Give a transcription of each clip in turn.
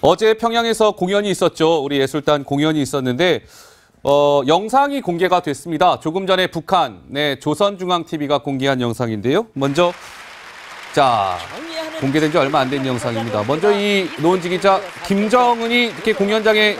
어제 평양에서 공연이 있었죠. 우리 예술단 공연이 있었는데 영상이 공개가 됐습니다. 조금 전에 북한의 조선중앙TV가 공개한 영상인데요. 먼저 자 공개된 지 얼마 안 된 영상입니다. 먼저 이 노은지 기자, 김정은이 이렇게 공연장에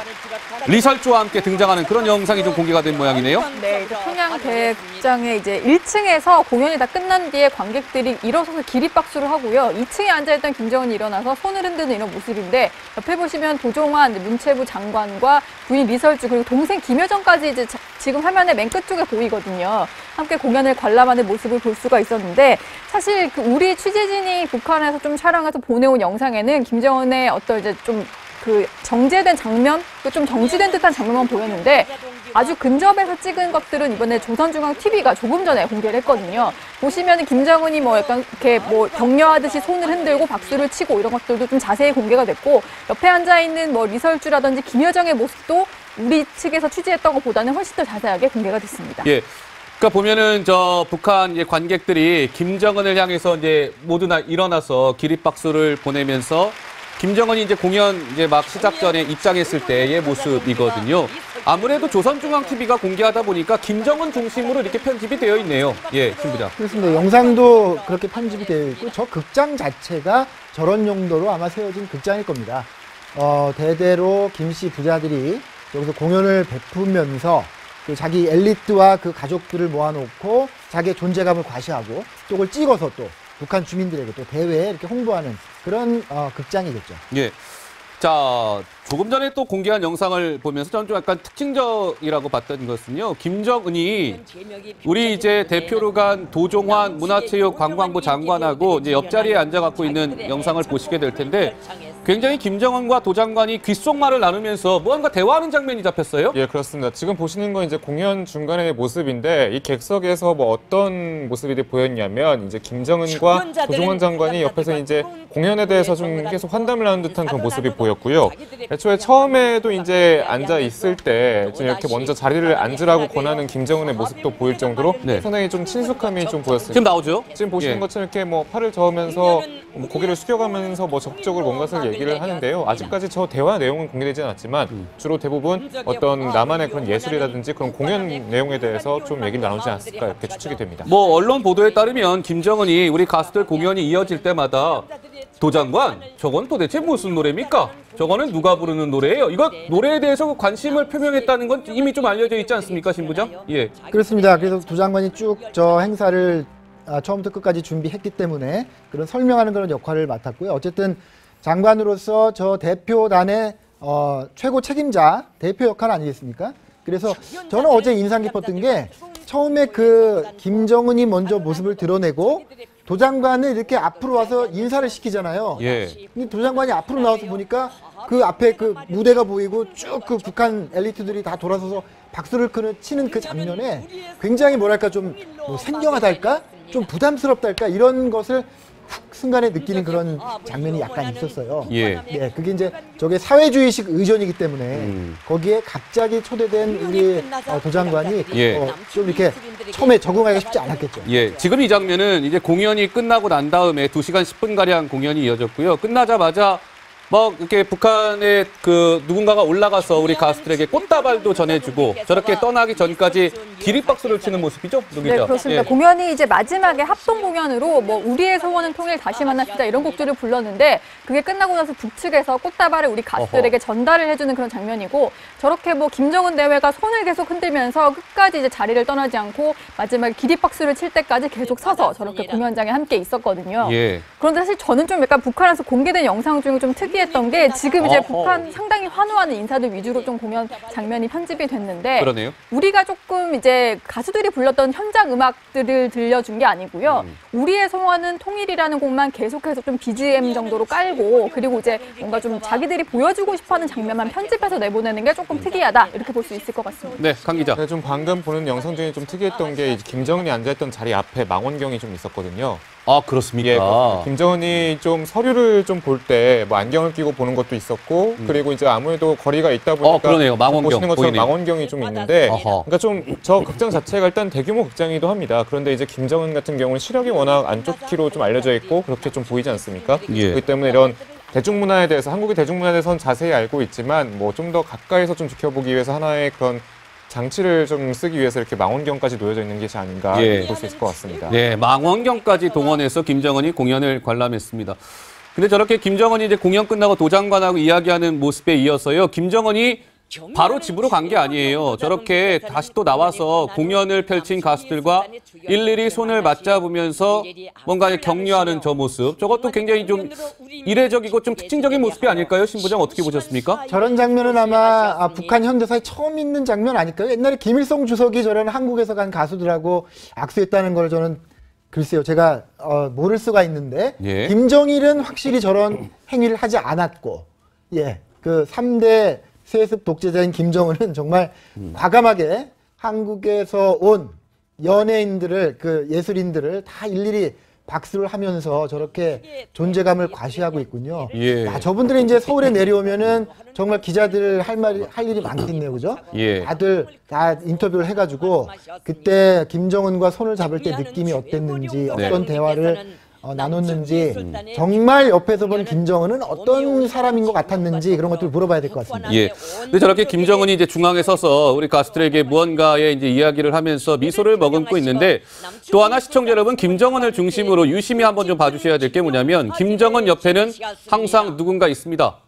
리설주와 함께 등장하는 그런 영상이 좀 공개가 된 모양이네요. 네, 이제 평양 대극장의 이제 1층에서 공연이 다 끝난 뒤에 관객들이 일어서서 기립박수를 하고요. 2층에 앉아있던 김정은이 일어나서 손을 흔드는 이런 모습인데 옆에 보시면 도종환 문체부 장관과 부인 리설주 그리고 동생 김여정까지 이제 지금 화면의 맨 끝쪽에 보이거든요. 함께 공연을 관람하는 모습을 볼 수가 있었는데 사실 우리 취재진이 북한에서 좀 촬영해서 보내온 영상에는 김정은의 어떤 이제 좀 그 정제된 장면, 좀 정지된 듯한 장면만 보였는데 아주 근접해서 찍은 것들은 이번에 조선중앙TV가 조금 전에 공개를 했거든요. 보시면 김정은이 뭐 약간 이렇게 뭐 격려하듯이 손을 흔들고 박수를 치고 이런 것들도 좀 자세히 공개가 됐고 옆에 앉아있는 뭐 리설주라든지 김여정의 모습도 우리 측에서 취재했던 것보다는 훨씬 더 자세하게 공개가 됐습니다. 예. 그러니까 보면은 저 북한 관객들이 김정은을 향해서 이제 모두 일어나서 기립박수를 보내면서 김정은이 이제 공연 이제 막 시작 전에 입장했을 때의 모습이거든요. 아무래도 조선중앙TV가 공개하다 보니까 김정은 중심으로 이렇게 편집이 되어 있네요. 예, 신 부장. 그렇습니다. 영상도 그렇게 편집이 되어 있고 저 극장 자체가 저런 용도로 아마 세워진 극장일 겁니다. 대대로 김씨 부자들이 여기서 공연을 베푸면서 그 자기 엘리트와 그 가족들을 모아놓고 자기의 존재감을 과시하고 또 그걸 찍어서 또 북한 주민들에게 또 대회에 이렇게 홍보하는 그런 극장이겠죠. 예. 자, 조금 전에 또 공개한 영상을 보면서 저는 좀 약간 특징적이라고 봤던 것은요. 김정은이 우리 이제 대표로 간 도종환 문화체육관광부 장관하고 이제 옆자리에 앉아갖고 있는 영상을 보시게 될 텐데 굉장히 김정은과 도 장관이 귓속말을 나누면서 무언가 대화하는 장면이 잡혔어요. 예, 그렇습니다. 지금 보시는 건 이제 공연 중간의 모습인데 이 객석에서 뭐 어떤 모습이 보였냐면 이제 김정은과 도종환 장관이 옆에서 이제 공연에 대해서 좀 계속 환담을 하는 듯한 그런 모습이 보였고요. 애초에 처음에도 이제 앉아 있을 때 좀 이렇게 먼저 자리를 앉으라고 권하는 김정은의 모습도 보일 정도로 상당히 좀 친숙함이 좀 보였습니다. 지금 나오죠? 지금 보시는 것처럼 이렇게 뭐 팔을 저으면서 고개를 숙여가면서 뭐 적극적으로 뭔가를 얘기를 하는데요. 아직까지 저 대화 내용은 공개되지 않았지만 주로 대부분 어떤 나만의 그런 예술이라든지 그런 공연 내용에 대해서 좀 얘기를 나누지 않았을까 이렇게 추측이 됩니다. 뭐 언론 보도에 따르면 김정은이 우리 가수들 공연이 이어질 때마다 도 장관, 저건 도대체 무슨 노래입니까? 저거는 누가 부르는 노래예요? 이거 노래에 대해서 관심을 표명했다는 건 이미 좀 알려져 있지 않습니까, 신 부장? 예. 그렇습니다. 그래서 도 장관이 쭉 저 행사를 처음부터 끝까지 준비했기 때문에 그런 설명하는 그런 역할을 맡았고요. 어쨌든 장관으로서 저 대표단의 최고 책임자, 대표 역할 아니겠습니까? 그래서 저는 어제 인상 깊었던 게 처음에 그 김정은이 먼저 모습을 드러내고 도 장관을 이렇게 앞으로 와서 인사를 시키잖아요. 예. 근데 도 장관이 앞으로 나와서 보니까 그 앞에 그 무대가 보이고 쭉 그 북한 엘리트들이 다 돌아서서 박수를 치는 그 장면에 굉장히 뭐랄까 좀 뭐 생경하달까? 좀 부담스럽달까? 이런 것을 훅 순간에 느끼는 그런 장면이 약간 있었어요. 예. 네, 그게 이제 저게 사회주의식 의전이기 때문에 거기에 갑자기 초대된 우리 도 장관이 좀 이렇게 처음에 적응하기가 쉽지 않았겠죠. 예. 지금 이 장면은 이제 공연이 끝나고 난 다음에 2시간 10분가량 공연이 이어졌고요. 끝나자마자 뭐 이렇게 북한에 그 누군가가 올라가서 우리 가수들에게 꽃다발도 전해주고 저렇게 떠나기 전까지 기립박수를 치는 모습이죠, 누기자. 네, 그렇습니다. 예. 공연이 이제 마지막에 합동 공연으로 뭐 우리의 소원은 통일 다시 만납시다 이런 곡들을 불렀는데 그게 끝나고 나서 북측에서 꽃다발을 우리 가수들에게 전달을 해주는 그런 장면이고 저렇게 뭐 김정은 대회가 손을 계속 흔들면서 끝까지 이제 자리를 떠나지 않고 마지막에 기립박수를 칠 때까지 계속 서서 저렇게 공연장에 함께 있었거든요. 예. 그런데 사실 저는 좀 약간 북한에서 공개된 영상 중에 좀 특이했던 게 지금 이제 북한 상당히 환호하는 인사들 위주로 좀 공연 장면이 편집이 됐는데 그러네요. 우리가 조금 이제 가수들이 불렀던 현장 음악들을 들려준 게 아니고요. 우리의 소원은 통일이라는 곡만 계속해서 좀 BGM 정도로 깔고 그리고 이제 뭔가 좀 자기들이 보여주고 싶어하는 장면만 편집해서 내보내는 게 조금 특이하다 이렇게 볼 수 있을 것 같습니다. 네, 강 기자. 네, 좀 방금 보는 영상 중에 좀 특이했던 게 김정은이 앉아있던 자리 앞에 망원경이 좀 있었거든요. 아, 그렇습니까? 예, 김정은이 좀 서류를 좀 볼 때 뭐 안경을 끼고 보는 것도 있었고 그리고 이제 아무래도 거리가 있다 보니까 그러네요. 망원경 보시는 것처럼 보이네요. 망원경이 좀 있는데 그러니까 좀 저 극장 자체가 일단 대규모 극장이기도 합니다. 그런데 이제 김정은 같은 경우는 시력이 워낙 안 좋기로 좀 알려져 있고 그렇게 좀 보이지 않습니까? 예. 그렇기 때문에 이런 대중문화에 대해서 한국의 대중문화에 대해서는 자세히 알고 있지만 뭐 좀 더 가까이서 좀 지켜보기 위해서 하나의 그런 장치를 좀 쓰기 위해서 이렇게 망원경까지 놓여져 있는 것이 아닌가 볼 수 있을 것 같습니다. 네, 망원경까지 동원해서 김정은이 공연을 관람했습니다. 근데 저렇게 김정은이 이제 공연 끝나고 도장관하고 이야기하는 모습에 이어서요, 김정은이 바로 집으로 간 게 아니에요. 저렇게 다시 또 나와서 공연을 펼친 가수들과 일일이 손을 맞잡으면서 뭔가 격려하는 저 모습. 저것도 굉장히 좀 이례적이고 좀 특징적인 모습이 아닐까요? 신부장 어떻게 보셨습니까? 저런 장면은 아마 북한 현대사에 처음 있는 장면 아닐까요? 옛날에 김일성 주석이 저런 한국에서 간 가수들하고 악수했다는 걸 저는 글쎄요, 제가 모를 수가 있는데 예. 김정일은 확실히 저런 행위를 하지 않았고, 예, 그 3대 세습 독재자인 김정은은 정말 과감하게 한국에서 온 연예인들을, 그 예술인들을 다 일일이 박수를 하면서 저렇게 존재감을 과시하고 있군요. 예. 야, 저분들이 이제 서울에 내려오면은 정말 기자들 할 일이 많겠네요, 그죠? 예. 다들 다 인터뷰를 해가지고 그때 김정은과 손을 잡을 때 느낌이 어땠는지, 어떤 대화를 나눴는지, 정말 옆에서 본 김정은은 어떤 사람인 것 같았는지 그런 것들을 물어봐야 될 것 같습니다. 예. 근데 저렇게 김정은이 이제 중앙에 서서 우리 가수들에게 무언가의 이제 이야기를 하면서 미소를 머금고 있는데, 또 하나 시청자 여러분, 김정은을 중심으로 유심히 한번 좀 봐주셔야 될 게 뭐냐면, 김정은 옆에는 항상 누군가 있습니다.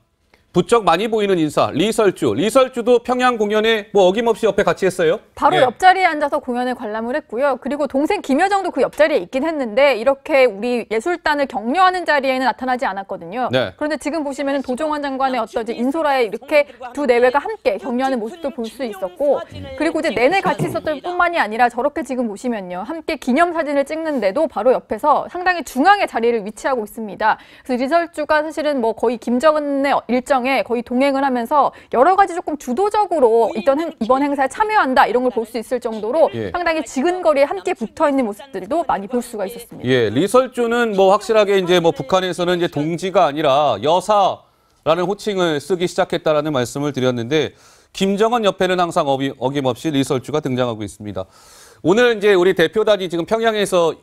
부쩍 많이 보이는 인사, 리설주. 리설주도 평양 공연에 뭐 어김없이 옆에 같이 했어요. 바로 예. 옆자리에 앉아서 공연을 관람을 했고요. 그리고 동생 김여정도 그 옆자리에 있긴 했는데 이렇게 우리 예술단을 격려하는 자리에는 나타나지 않았거든요. 네. 그런데 지금 보시면 도종환 장관의 어떤 이제 인솔아에 이렇게 두 내외가 함께 격려하는 모습도 볼 수 있었고, 그리고 이제 내내 같이 있었던 뿐만이 아니라 저렇게 지금 보시면요, 함께 기념사진을 찍는데도 바로 옆에서 상당히 중앙의 자리를 위치하고 있습니다. 그래서 리설주가 사실은 뭐 거의 김정은의 일정 거의 동행을 하면서 여러 가지 조금 주도적으로 이번 행사에 참여한다 이런 걸 볼 수 있을 정도로 예. 상당히 지근거리에 함께 붙어 있는 모습들도 많이 볼 수가 있었습니다. 예, 리설주는 뭐 확실하게 이제 뭐 북한에서는 이제 동지가 아니라 여사라는 호칭을 쓰기 시작했다라는 말씀을 드렸는데, 김정은 옆에는 항상 어김없이 리설주가 등장하고 있습니다. 오늘 이제 우리 대표단이 지금 평양에서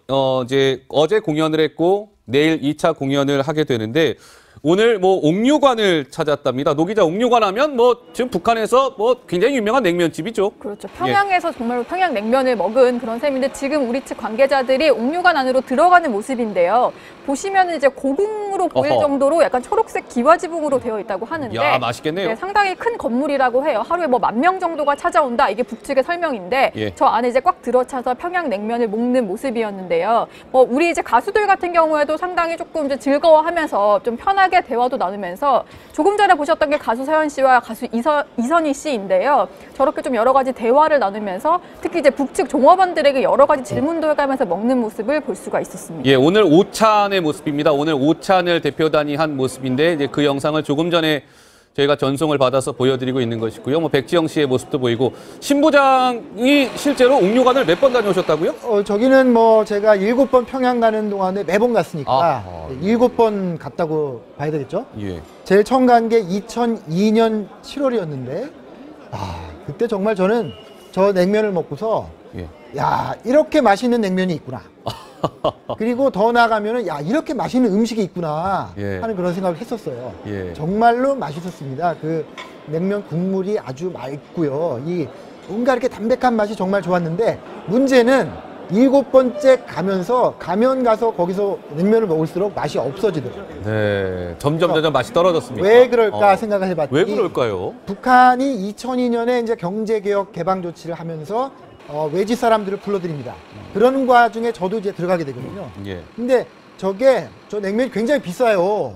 이제 어제 공연을 했고 내일 2차 공연을 하게 되는데, 오늘 뭐 옥류관을 찾았답니다. 노 기자, 옥류관 하면 뭐 지금 북한에서 뭐 굉장히 유명한 냉면집이죠. 그렇죠. 평양에서 정말로 평양 냉면을 먹은 그런 셈인데, 지금 우리 측 관계자들이 옥류관 안으로 들어가는 모습인데요. 보시면 이제 고궁으로 보일 어허. 정도로 약간 초록색 기와지붕으로 되어 있다고 하는데, 야, 맛있겠네요. 네, 상당히 큰 건물이라고 해요. 하루에 뭐 10,000명 정도가 찾아온다. 이게 북측의 설명인데, 예. 저 안에 이제 꽉 들어차서 평양 냉면을 먹는 모습이었는데요. 뭐 우리 이제 가수들 같은 경우에도 상당히 조금 이제 즐거워하면서 좀 편하게 대화도 나누면서, 조금 전에 보셨던 게 가수 서현 씨와 가수 이선희 씨인데요. 저렇게 좀 여러 가지 대화를 나누면서 특히 이제 북측 종업원들에게 여러 가지 질문도 해가면서 먹는 모습을 볼 수가 있었습니다. 예, 오늘 오찬의 모습입니다. 오늘 오찬을 대표단이 한 모습인데, 이제 그 영상을 조금 전에 저희가 전송을 받아서 보여드리고 있는 것이고요. 뭐 백지영 씨의 모습도 보이고, 신부장이 실제로 옥류관을 몇 번 다녀오셨다고요? 저기는 뭐 제가 7번 평양 가는 동안에 매번 갔으니까 아. 7번 갔다고 봐야 되겠죠? 예. 제일 처음 간 게 2002년 7월이었는데, 그때 정말 저는 저 냉면을 먹고서 예. 야, 이렇게 맛있는 냉면이 있구나. 그리고 더 나아가면은 야, 이렇게 맛있는 음식이 있구나 예. 하는 그런 생각을 했었어요. 예. 정말로 맛있었습니다. 그 냉면 국물이 아주 맑고요. 이 뭔가 이렇게 담백한 맛이 정말 좋았는데, 문제는 7번째 가면서 가면 가서 거기서 냉면을 먹을수록 맛이 없어지더라고요. 네. 점점 맛이 떨어졌습니다. 왜 그럴까 생각을 해봤더니, 왜 그럴까요? 북한이 2002년에 이제 경제개혁 개방 조치를 하면서 외지 사람들을 불러들입니다. 그러는 과중에 저도 이제 들어가게 되거든요. 예. 근데 저 냉면이 굉장히 비싸요.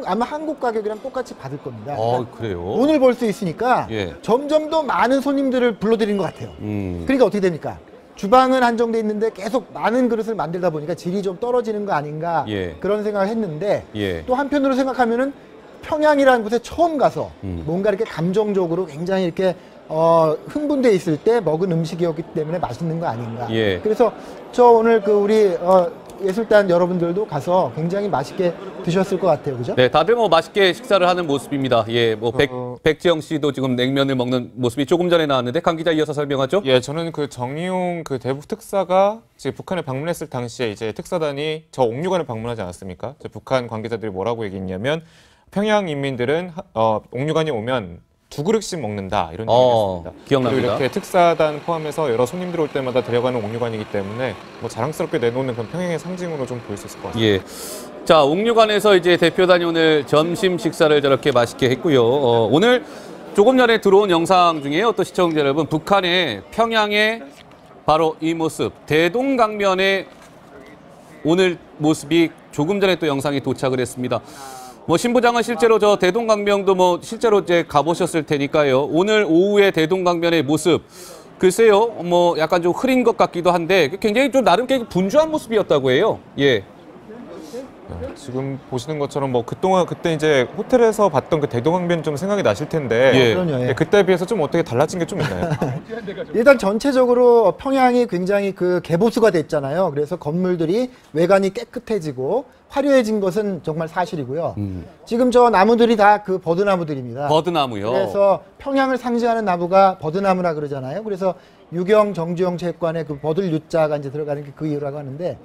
아마 한국 가격이랑 똑같이 받을 겁니다. 그래요? 돈을 벌 수 있으니까 예. 점점 더 많은 손님들을 불러들이는 것 같아요. 그러니까 어떻게 됩니까? 주방은 한정돼 있는데 계속 많은 그릇을 만들다 보니까 질이 좀 떨어지는 거 아닌가, 예. 그런 생각을 했는데, 예. 또 한편으로 생각하면은 평양이라는 곳에 처음 가서 뭔가 이렇게 감정적으로 굉장히 이렇게 흥분돼 있을 때 먹은 음식이었기 때문에 맛있는 거 아닌가. 예. 그래서 저 오늘 그 우리 예술단 여러분들도 가서 굉장히 맛있게 드셨을 것 같아요, 그죠? 네, 다들 뭐 맛있게 식사를 하는 모습입니다. 예, 뭐 백지영 씨도 지금 냉면을 먹는 모습이 조금 전에 나왔는데 강 기자 이어서 설명하죠. 예, 저는 그 정의용 그 대북 특사가 지금 북한에 방문했을 당시에 이제 특사단이 저 옥류관을 방문하지 않았습니까? 이제 북한 관계자들이 뭐라고 얘기했냐면 평양 인민들은 옥류관이 오면 2그릇씩 먹는다 이런 얘기를 했습니다. 기억납니다. 그리고 이렇게 특사단 포함해서 여러 손님들 올 때마다 데려가는 옥류관이기 때문에 뭐 자랑스럽게 내놓는 그런 평양의 상징으로 좀 보일 수 있을 것 같습니다. 예. 자, 옥류관에서 이제 대표단이 오늘 점심 식사를 저렇게 맛있게 했고요. 오늘 조금 전에 들어온 영상 중에 또 시청자 여러분, 북한의 평양의 바로 이 모습, 대동강변의 오늘 모습이 조금 전에 또 영상이 도착을 했습니다. 뭐 신부장은 실제로 저 대동강변도 뭐 실제로 이제 가보셨을 테니까요. 오늘 오후의 대동강변의 모습, 글쎄요, 뭐 약간 좀 흐린 것 같기도 한데 굉장히 좀 나름 꽤 분주한 모습이었다고 해요. 예. 지금 보시는 것처럼 뭐 그동안 그때 이제 호텔에서 봤던 그 대동강변 좀 생각이 나실 텐데 예. 그럼요. 예. 그때에 비해서 좀 어떻게 달라진 게 좀 있나요? 일단 전체적으로 평양이 굉장히 그 개보수가 됐잖아요. 그래서 건물들이 외관이 깨끗해지고 화려해진 것은 정말 사실이고요. 지금 저 나무들이 다 그 버드나무들입니다. 버드나무요. 그래서 평양을 상징하는 나무가 버드나무라 그러잖아요. 그래서 유경 정주영 체육관에 그 버들 유자가 이제 들어가는 게 그 이유라고 하는데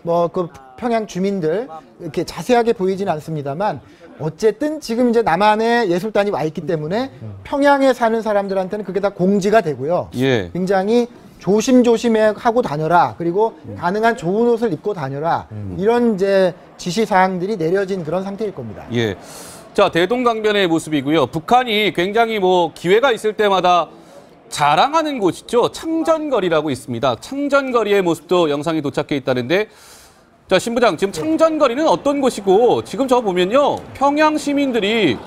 뭐 그 평양 주민들 이렇게 자세하게 보이지는 않습니다만 어쨌든 지금 이제 남한에 예술단이 와 있기 때문에 평양에 사는 사람들한테는 그게 다 공지가 되고요. 예. 굉장히 조심조심해 하고 다녀라. 그리고 가능한 좋은 옷을 입고 다녀라. 이런 이제 지시 사항들이 내려진 그런 상태일 겁니다. 예. 자, 대동강변의 모습이고요. 북한이 굉장히 뭐 기회가 있을 때마다 자랑하는 곳이죠. 창전거리라고 있습니다. 창전거리의 모습도 영상이 도착해 있다는데, 자, 신부장, 지금 창전거리는 어떤 곳이고, 지금 저 보면요, 평양 시민들이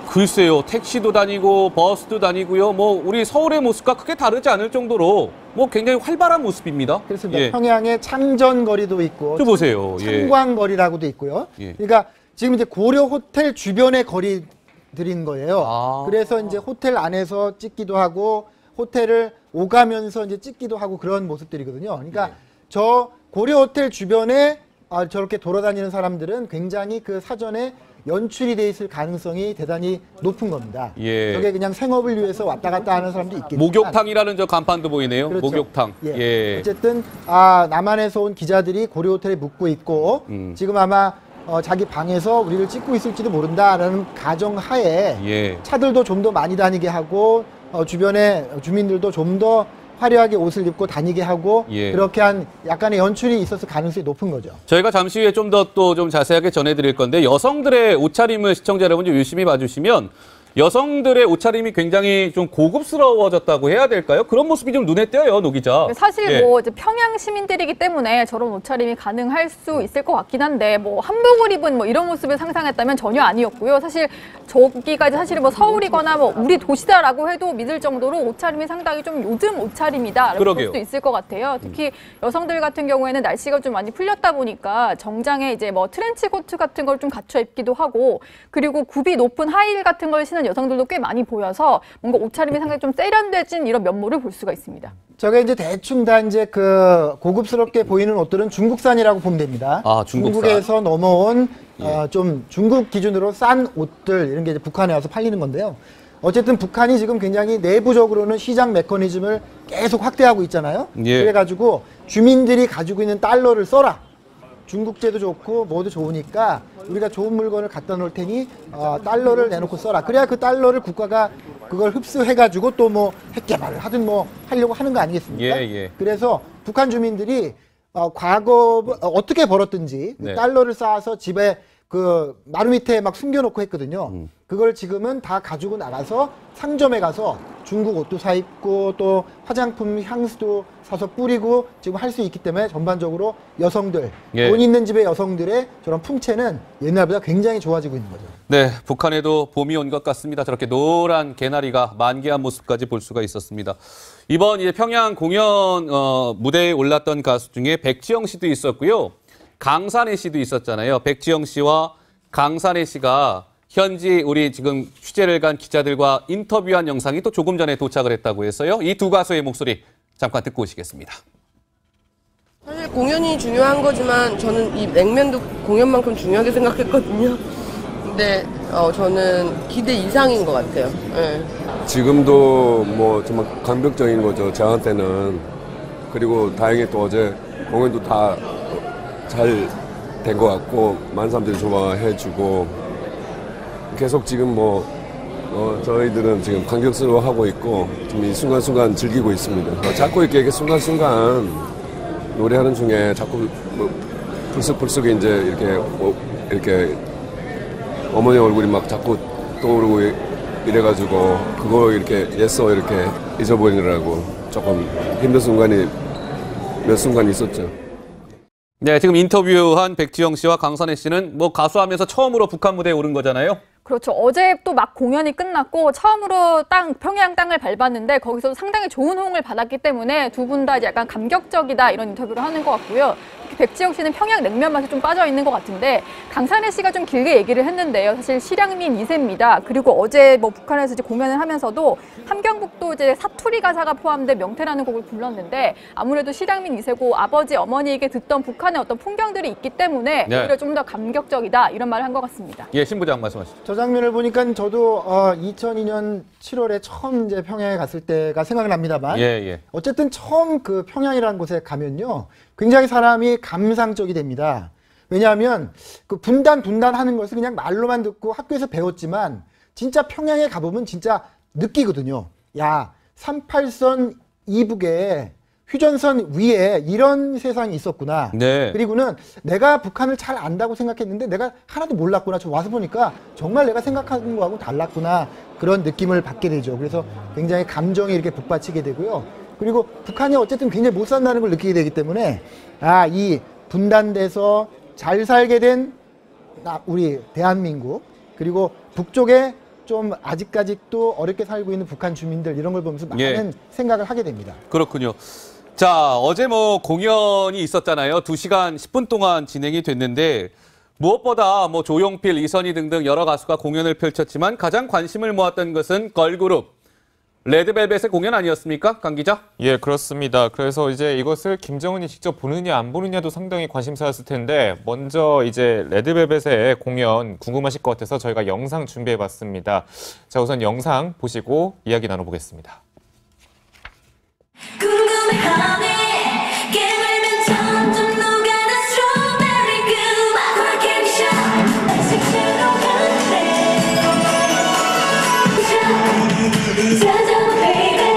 글쎄요, 택시도 다니고 버스도 다니고요. 뭐 우리 서울의 모습과 크게 다르지 않을 정도로 뭐 굉장히 활발한 모습입니다. 그렇습니다. 예. 평양에 창전거리도 있고 좀 보세요. 예. 창광거리라고도 있고요. 예. 그러니까 지금 이제 고려 호텔 주변의 거리들인 거예요. 아. 그래서 이제 호텔 안에서 찍기도 하고 호텔을 오가면서 이제 찍기도 하고 그런 모습들이거든요. 그러니까 저 고려 호텔 주변에 저렇게 돌아다니는 사람들은 굉장히 그 사전에 연출이 돼 있을 가능성이 대단히 높은 겁니다. 예. 저게 그냥 생업을 위해서 왔다 갔다 하는 사람도 있겠지만 목욕탕이라는 저 간판도 보이네요. 그렇죠. 목욕탕. 예. 예. 어쨌든 남한에서 온 기자들이 고려 호텔에 묵고 있고 지금 아마 자기 방에서 우리를 찍고 있을지도 모른다라는 가정하에 예. 차들도 좀 더 많이 다니게 하고 주변에 주민들도 좀 더 화려하게 옷을 입고 다니게 하고 예. 그렇게 한 약간의 연출이 있어서 가능성이 높은 거죠. 저희가 잠시 후에 좀 더 또 좀 자세하게 전해드릴 건데, 여성들의 옷차림을 시청자 여러분 좀 유심히 봐주시면 여성들의 옷차림이 굉장히 좀 고급스러워졌다고 해야 될까요? 그런 모습이 좀 눈에 띄어요, 노 기자. 사실 예. 뭐 이제 평양 시민들이기 때문에 저런 옷차림이 가능할 수 있을 것 같긴 한데 뭐 한복을 입은 뭐 이런 모습을 상상했다면 전혀 아니었고요. 사실 저기까지 사실 뭐 서울이거나 뭐 우리 도시다라고 해도 믿을 정도로 옷차림이 상당히 좀 요즘 옷차림이다라고 볼 수도 있을 것 같아요. 특히 여성들 같은 경우에는 날씨가 좀 많이 풀렸다 보니까 정장에 이제 뭐 트렌치 코트 같은 걸 좀 갖춰 입기도 하고, 그리고 굽이 높은 하이힐 같은 걸 신은 여성들도 꽤 많이 보여서 뭔가 옷차림이 상당히 좀 세련되진 이런 면모를 볼 수가 있습니다. 저게 이제 대충 다 이제 그 고급스럽게 보이는 옷들은 중국산이라고 보면 됩니다. 아, 중국산. 중국에서 넘어온 좀 중국 기준으로 싼 옷들 이런 게 이제 북한에 와서 팔리는 건데요. 어쨌든 북한이 지금 굉장히 내부적으로는 시장 메커니즘을 계속 확대하고 있잖아요. 예. 그래가지고 주민들이 가지고 있는 달러를 써라. 중국제도 좋고 뭐도 좋으니까 우리가 좋은 물건을 갖다 놓을 테니 달러를 내놓고 써라. 그래야 그 달러를 국가가 그걸 흡수해가지고 또 뭐 핵개발을 하든 뭐 하려고 하는 거 아니겠습니까? 예, 예. 그래서 북한 주민들이 과거 어떻게 벌었든지 네. 달러를 쌓아서 집에 그 마루 밑에 막 숨겨놓고 했거든요. 그걸 지금은 다 가지고 나가서 상점에 가서 중국 옷도 사 입고 또 화장품 향수도 사서 뿌리고 지금 할 수 있기 때문에 전반적으로 여성들, 예. 돈 있는 집의 여성들의 저런 풍채는 옛날보다 굉장히 좋아지고 있는 거죠. 네, 북한에도 봄이 온 것 같습니다. 저렇게 노란 개나리가 만개한 모습까지 볼 수가 있었습니다. 이번 이제 평양 공연 무대에 올랐던 가수 중에 백지영 씨도 있었고요. 강산혜 씨도 있었잖아요. 백지영 씨와 강산혜 씨가 현지 우리 지금 취재를 간 기자들과 인터뷰한 영상이 또 조금 전에 도착을 했다고 해서요. 이 두 가수의 목소리 잠깐 듣고 오시겠습니다. 사실 공연이 중요한 거지만 저는 이 냉면도 공연만큼 중요하게 생각했거든요. 근데 저는 기대 이상인 것 같아요. 네. 지금도 뭐 정말 감격적인 거죠, 저한테는. 그리고 다행히 또 어제 공연도 다 잘 된 것 같고, 많은 사람들이 좋아해주고, 계속 지금 저희들은 지금 감격스러워하고 있고, 지금 이 순간순간 즐기고 있습니다. 자꾸 이렇게 순간순간 노래하는 중에 자꾸 불쑥불쑥 이제 이렇게 어머니 얼굴이 막 자꾸 떠오르고 이래가지고 그거 이렇게 이렇게 잊어버리느라고 조금 힘든 순간이 몇 순간 있었죠. 네, 지금 인터뷰한 백지영 씨와 강선혜 씨는 뭐 가수하면서 처음으로 북한 무대에 오른 거잖아요. 그렇죠. 어제 또 막 공연이 끝났고 처음으로 평양 땅을 밟았는데 거기서 상당히 좋은 호응을 받았기 때문에 두 분 다 약간 감격적이다 이런 인터뷰를 하는 것 같고요. 백지영 씨는 평양 냉면 맛에 좀 빠져 있는 것 같은데 강산혜 씨가 좀 길게 얘기를 했는데요. 사실 실향민 2세입니다. 그리고 어제 북한에서 이제 공연을 하면서도 함경북도 이제 사투리 가사가 포함된 명태라는 곡을 불렀는데 아무래도 실향민 2세고 아버지 어머니에게 듣던 북한의 어떤 풍경들이 있기 때문에 네. 오히려 좀 더 감격적이다 이런 말을 한 것 같습니다. 예, 신부장 말씀하시죠. 저 장면을 보니까 저도 2002년 7월에 처음 이제 평양에 갔을 때가 생각납니다만 예. 어쨌든 처음 그 평양이라는 곳에 가면요 굉장히 사람이 감상적이 됩니다. 왜냐하면 그 분단하는 것을 그냥 말로만 듣고 학교에서 배웠지만 진짜 평양에 가보면 진짜 느끼거든요. 야, 38선 이북에 휴전선 위에 이런 세상이 있었구나. 네. 그리고는 내가 북한을 잘 안다고 생각했는데 내가 하나도 몰랐구나. 저 와서 보니까 정말 내가 생각하는 거하고 달랐구나. 그런 느낌을 받게 되죠. 그래서 굉장히 감정이 이렇게 북받치게 되고요. 그리고 북한이 어쨌든 굉장히 못 산다는 걸 느끼게 되기 때문에 이 분단돼서 잘 살게 된 우리 대한민국 그리고 북쪽에 좀 아직까지도 어렵게 살고 있는 북한 주민들 이런 걸 보면서 많은 생각을 하게 됩니다. 그렇군요. 자, 어제 공연이 있었잖아요. 2시간 10분 동안 진행이 됐는데 무엇보다 조용필, 이선희 등등 여러 가수가 공연을 펼쳤지만 가장 관심을 모았던 것은 걸그룹 레드벨벳의 공연 아니었습니까? 강 기자? 예, 그렇습니다. 그래서 이제 이것을 김정은이 직접 보느냐 안 보느냐도 상당히 관심사였을 텐데 먼저 이제 레드벨벳의 공연 궁금하실 것 같아서 저희가 영상 준비해봤습니다. 자, 우선 영상 보시고 이야기 나눠보겠습니다. 궁금해하네 깨물면 점점 녹아든 스트로베리 그마 캔디샵 날 색채로 갈래 찾아봐 baby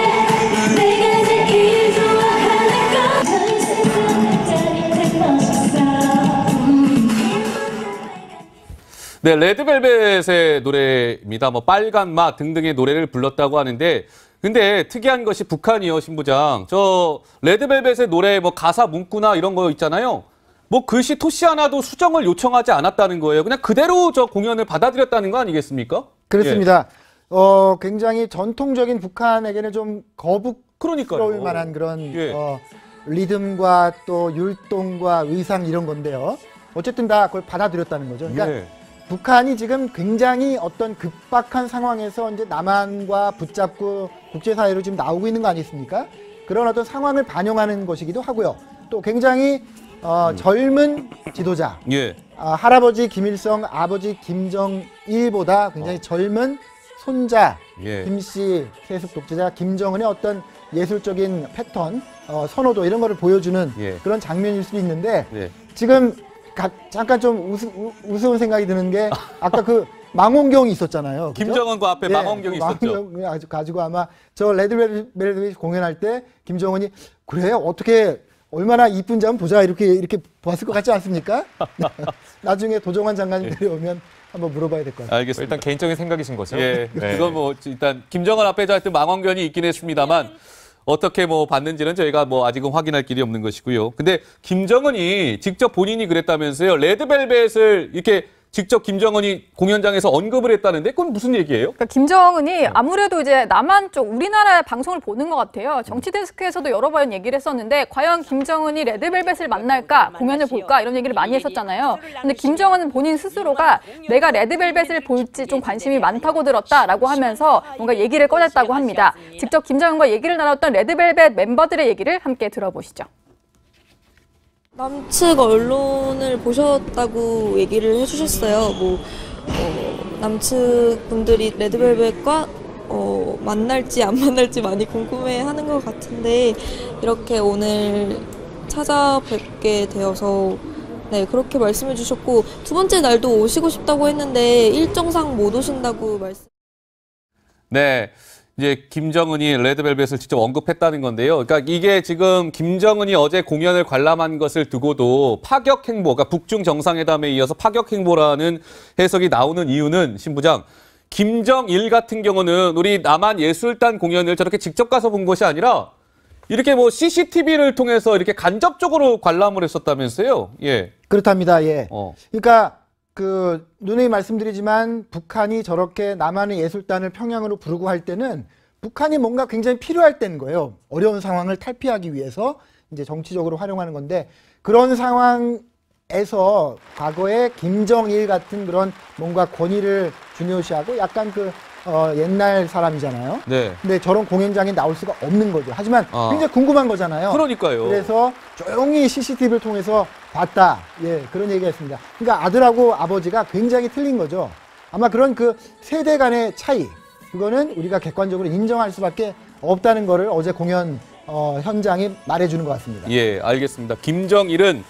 내가 제일 좋아하는 건 전 세상에 짜릿한 멋있어 네, 레드벨벳의 노래입니다. 빨간 맛 등등의 노래를 불렀다고 하는데 근데 특이한 것이 북한이요, 신부장. 저 레드벨벳의 노래 가사 문구나 이런 거 있잖아요. 글씨 토시 하나도 수정을 요청하지 않았다는 거예요. 그냥 그대로 저 공연을 받아들였다는 거 아니겠습니까? 그렇습니다. 굉장히 전통적인 북한에게는 좀 거북스러울 그러니까요. 만한 그런 예. 리듬과 또 율동과 의상 이런 건데요. 어쨌든 다 그걸 받아들였다는 거죠. 그러니까 예. 북한이 지금 굉장히 어떤 급박한 상황에서 이제 남한과 붙잡고 국제사회로 지금 나오고 있는 거 아니겠습니까? 그런 어떤 상황을 반영하는 것이기도 하고요. 또 굉장히 젊은 지도자, 예. 할아버지 김일성, 아버지 김정일보다 굉장히 젊은 손자 예. 김씨 세습 독재자 김정은의 어떤 예술적인 패턴, 선호도 이런 거를 보여주는 예. 그런 장면일 수도 있는데 예. 지금 잠깐 좀 우스운 생각이 드는 게 아까 그 망원경이 있었잖아요. 그죠? 김정은과 앞에 네, 망원경이 있었죠. 망원경을 가지고 아마 저 레드벨벳 공연할 때 김정은이 그래 어떻게 얼마나 이쁜지 한번 보자 이렇게 봤을 것 같지 않습니까? 나중에 도종환 장관님 내려오면 한번 물어봐야 될 것 같아요. 알겠습니다. 일단 개인적인 생각이신 거죠? 예. 네. 그건 일단 김정은 앞에서 하여튼 망원경이 있긴 했습니다만 어떻게 봤는지는 저희가 아직은 확인할 길이 없는 것이고요. 근데 김정은이 직접 본인이 그랬다면서요. 레드벨벳을 이렇게 직접 김정은이 공연장에서 언급을 했다는데 그건 무슨 얘기예요? 그러니까 김정은이 아무래도 이제 남한 쪽 우리나라 방송을 보는 것 같아요. 정치 데스크에서도 여러 번 얘기를 했었는데 과연 김정은이 레드벨벳을 만날까 공연을 볼까 이런 얘기를 많이 했었잖아요. 근데 김정은은 본인 스스로가 내가 레드벨벳을 볼지 좀 관심이 많다고 들었다라고 하면서 뭔가 얘기를 꺼냈다고 합니다. 직접 김정은과 얘기를 나눴던 레드벨벳 멤버들의 얘기를 함께 들어보시죠. 남측 언론을 보셨다고 얘기를 해주셨어요. 남측 분들이 레드벨벳과 만날지 안 만날지 많이 궁금해하는 것 같은데 이렇게 오늘 찾아뵙게 되어서 네, 그렇게 말씀해 주셨고 두 번째 날도 오시고 싶다고 했는데 일정상 못 오신다고 말씀. 네. 이제 김정은이 레드벨벳을 직접 언급했다는 건데요. 그러니까 이게 지금 김정은이 어제 공연을 관람한 것을 두고도 파격 행보, 그러니까 북중 정상회담에 이어서 파격 행보라는 해석이 나오는 이유는 신 부장, 김정일 같은 경우는 우리 남한 예술단 공연을 저렇게 직접 가서 본 것이 아니라 이렇게 뭐 CCTV를 통해서 이렇게 간접적으로 관람을 했었다면서요? 예. 그렇답니다. 예. 그러니까 누누이 말씀드리지만 북한이 저렇게 남한의 예술단을 평양으로 부르고 할 때는 북한이 뭔가 굉장히 필요할 때인 거예요. 어려운 상황을 탈피하기 위해서 이제 정치적으로 활용하는 건데 그런 상황에서 과거에 김정일 같은 그런 뭔가 권위를 중요시하고 약간 옛날 사람이잖아요. 네. 근데 저런 공연장에 나올 수가 없는 거죠. 하지만 굉장히 궁금한 거잖아요. 그러니까요. 그래서 조용히 CCTV를 통해서 봤다. 예, 그런 얘기가 있습니다. 그러니까 아들하고 아버지가 굉장히 틀린 거죠. 아마 그런 세대 간의 차이, 그거는 우리가 객관적으로 인정할 수밖에 없다는 거를 어제 공연 현장이 말해주는 것 같습니다. 예, 알겠습니다. 김정일은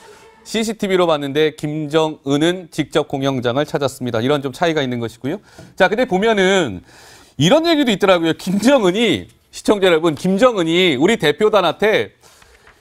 CCTV로 봤는데 김정은은 직접 공연장을 찾았습니다. 이런 좀 차이가 있는 것이고요. 자, 근데 보면은 이런 얘기도 있더라고요. 김정은이, 시청자 여러분, 김정은이 우리 대표단한테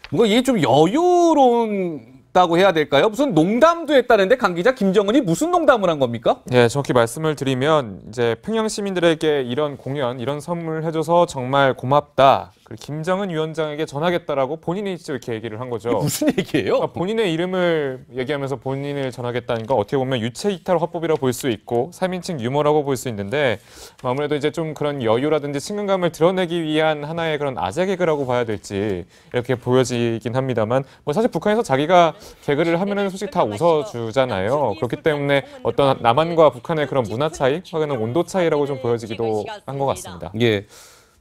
뭔가 이게 좀 여유로웠다고 해야 될까요? 무슨 농담도 했다는데 강 기자, 김정은이 무슨 농담을 한 겁니까? 네, 정확히 말씀을 드리면 이제 평양 시민들에게 이런 공연, 이런 선물 해줘서 정말 고맙다. 그리고 김정은 위원장에게 전하겠다라고 본인이 직접 이렇게 얘기를 한 거죠. 무슨 얘기예요? 그러니까 본인의 이름을 얘기하면서 본인을 전하겠다는 거 어떻게 보면 유체이탈 화법이라고 볼 수 있고 3인칭 유머라고 볼 수 있는데 아무래도 이제 좀 그런 여유라든지 친근감을 드러내기 위한 하나의 그런 아재 개그라고 봐야 될지 이렇게 보여지긴 합니다만 뭐 사실 북한에서 자기가 개그를 하면은 솔직히 다 웃어주잖아요. 그렇기 때문에 어떤 남한과 북한의 그런 문화 차이 혹은 온도 차이라고 좀 보여지기도 한 것 같습니다. 예.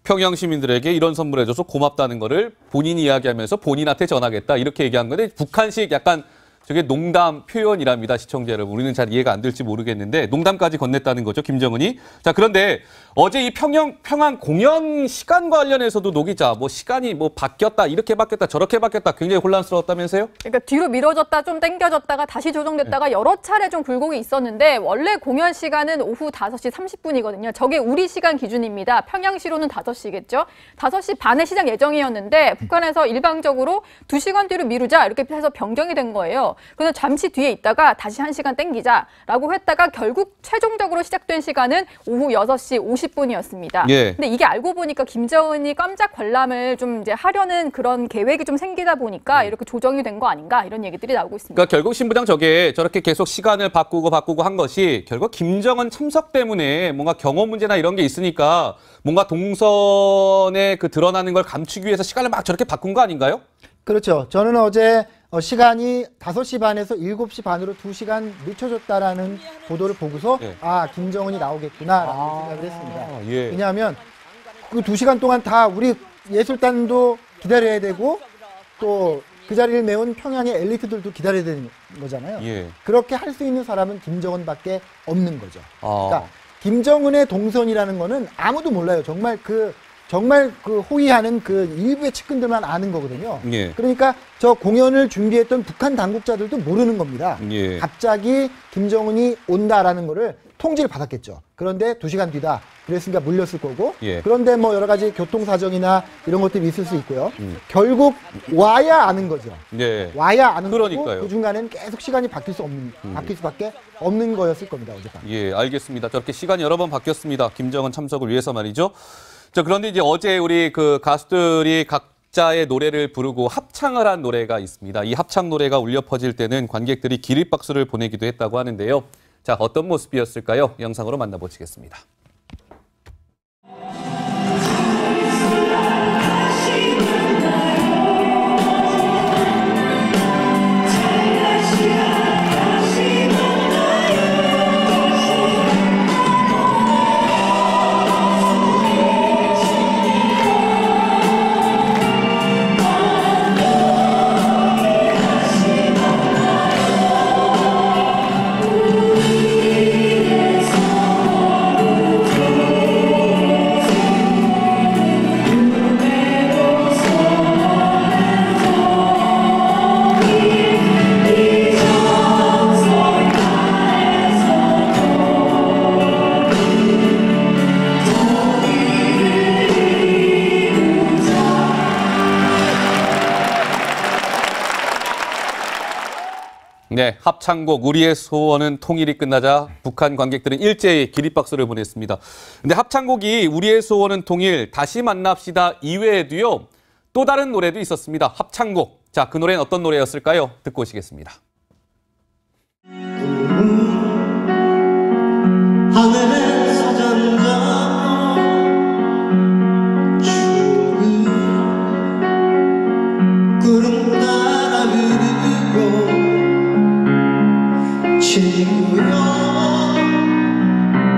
평양 시민들에게 이런 선물해줘서 고맙다는 거를 본인이 이야기하면서 본인한테 전하겠다 이렇게 얘기한 건데 북한식 약간 저게 농담 표현이랍니다. 시청자 여러분. 우리는 잘 이해가 안 될지 모르겠는데 농담까지 건넸다는 거죠. 김정은이. 자, 그런데 어제 이 평양 공연 시간 관련해서도 노 기자 뭐 시간이 뭐 바뀌었다 이렇게 바뀌었다 저렇게 바뀌었다 굉장히 혼란스러웠다면서요? 그러니까 뒤로 미뤄졌다 좀 당겨졌다가 다시 조정됐다가 여러 차례 좀 굴곡이 있었는데 원래 공연 시간은 오후 5시 30분이거든요. 저게 우리 시간 기준입니다. 평양시로는 5시겠죠. 5시 반에 시작 예정이었는데 북한에서 일방적으로 2시간 뒤로 미루자 이렇게 해서 변경이 된 거예요. 그래서 잠시 뒤에 있다가 다시 1시간 당기자라고 했다가 결국 최종적으로 시작된 시간은 오후 6시 50분이었습니다. 예. 근데 이게 알고 보니까 김정은이 깜짝 관람을 좀 이제 하려는 그런 계획이 좀 생기다 보니까 이렇게 조정이 된 거 아닌가 이런 얘기들이 나오고 있습니다. 그러니까 결국 신부장 저렇게 계속 시간을 바꾸고 한 것이 결국 김정은 참석 때문에 뭔가 경호 문제나 이런 게 있으니까 뭔가 동선에 드러나는 걸 감추기 위해서 시간을 막 저렇게 바꾼 거 아닌가요? 그렇죠. 저는 어제 시간이 5시 반에서 7시 반으로 2시간 늦춰졌다라는 보도를 보고서 김정은이 나오겠구나라는 생각을 했습니다. 예. 왜냐하면 그 2시간 동안 다 우리 예술단도 기다려야 되고 또 그 자리를 메운 평양의 엘리트들도 기다려야 되는 거잖아요. 예. 그렇게 할 수 있는 사람은 김정은밖에 없는 거죠. 그러니까 김정은의 동선이라는 거는 아무도 몰라요. 정말 호위하는 일부의 측근들만 아는 거거든요. 예. 그러니까 저 공연을 준비했던 북한 당국자들도 모르는 겁니다. 예. 갑자기 김정은이 온다라는 거를 통지를 받았겠죠. 그런데 2시간 뒤다. 그랬으니까 물렸을 거고. 예. 그런데 뭐 여러 가지 교통 사정이나 이런 것들이 있을 수 있고요. 결국 와야 아는 거죠. 예. 와야 아는 그러니까요. 거고 그 중간에는 계속 시간이 바뀔 수밖에 없는 거였을 겁니다. 어젯밤. 예, 알겠습니다. 저렇게 시간이 여러 번 바뀌었습니다. 김정은 참석을 위해서 말이죠. 자, 그런데 이제 어제 우리 가수들이 각자의 노래를 부르고 합창을 한 노래가 있습니다. 이 합창 노래가 울려 퍼질 때는 관객들이 기립박수를 보내기도 했다고 하는데요. 자, 어떤 모습이었을까요? 영상으로 만나보시겠습니다. 우리의 네, 합창곡 우리의 소원은 통일이 끝나자 북한 관객들은 일제히 기립박수를 보냈습니다. 근데 합창곡이 우리의 소원은 통일, 다시 만납시다 이외에도요. 또 다른 노래도 있었습니다. 합창곡. 자, 그 노래는 어떤 노래였을까요? 듣고 오시겠습니다. 하늘에서 잠자고 구름 따라 흐르고 친구여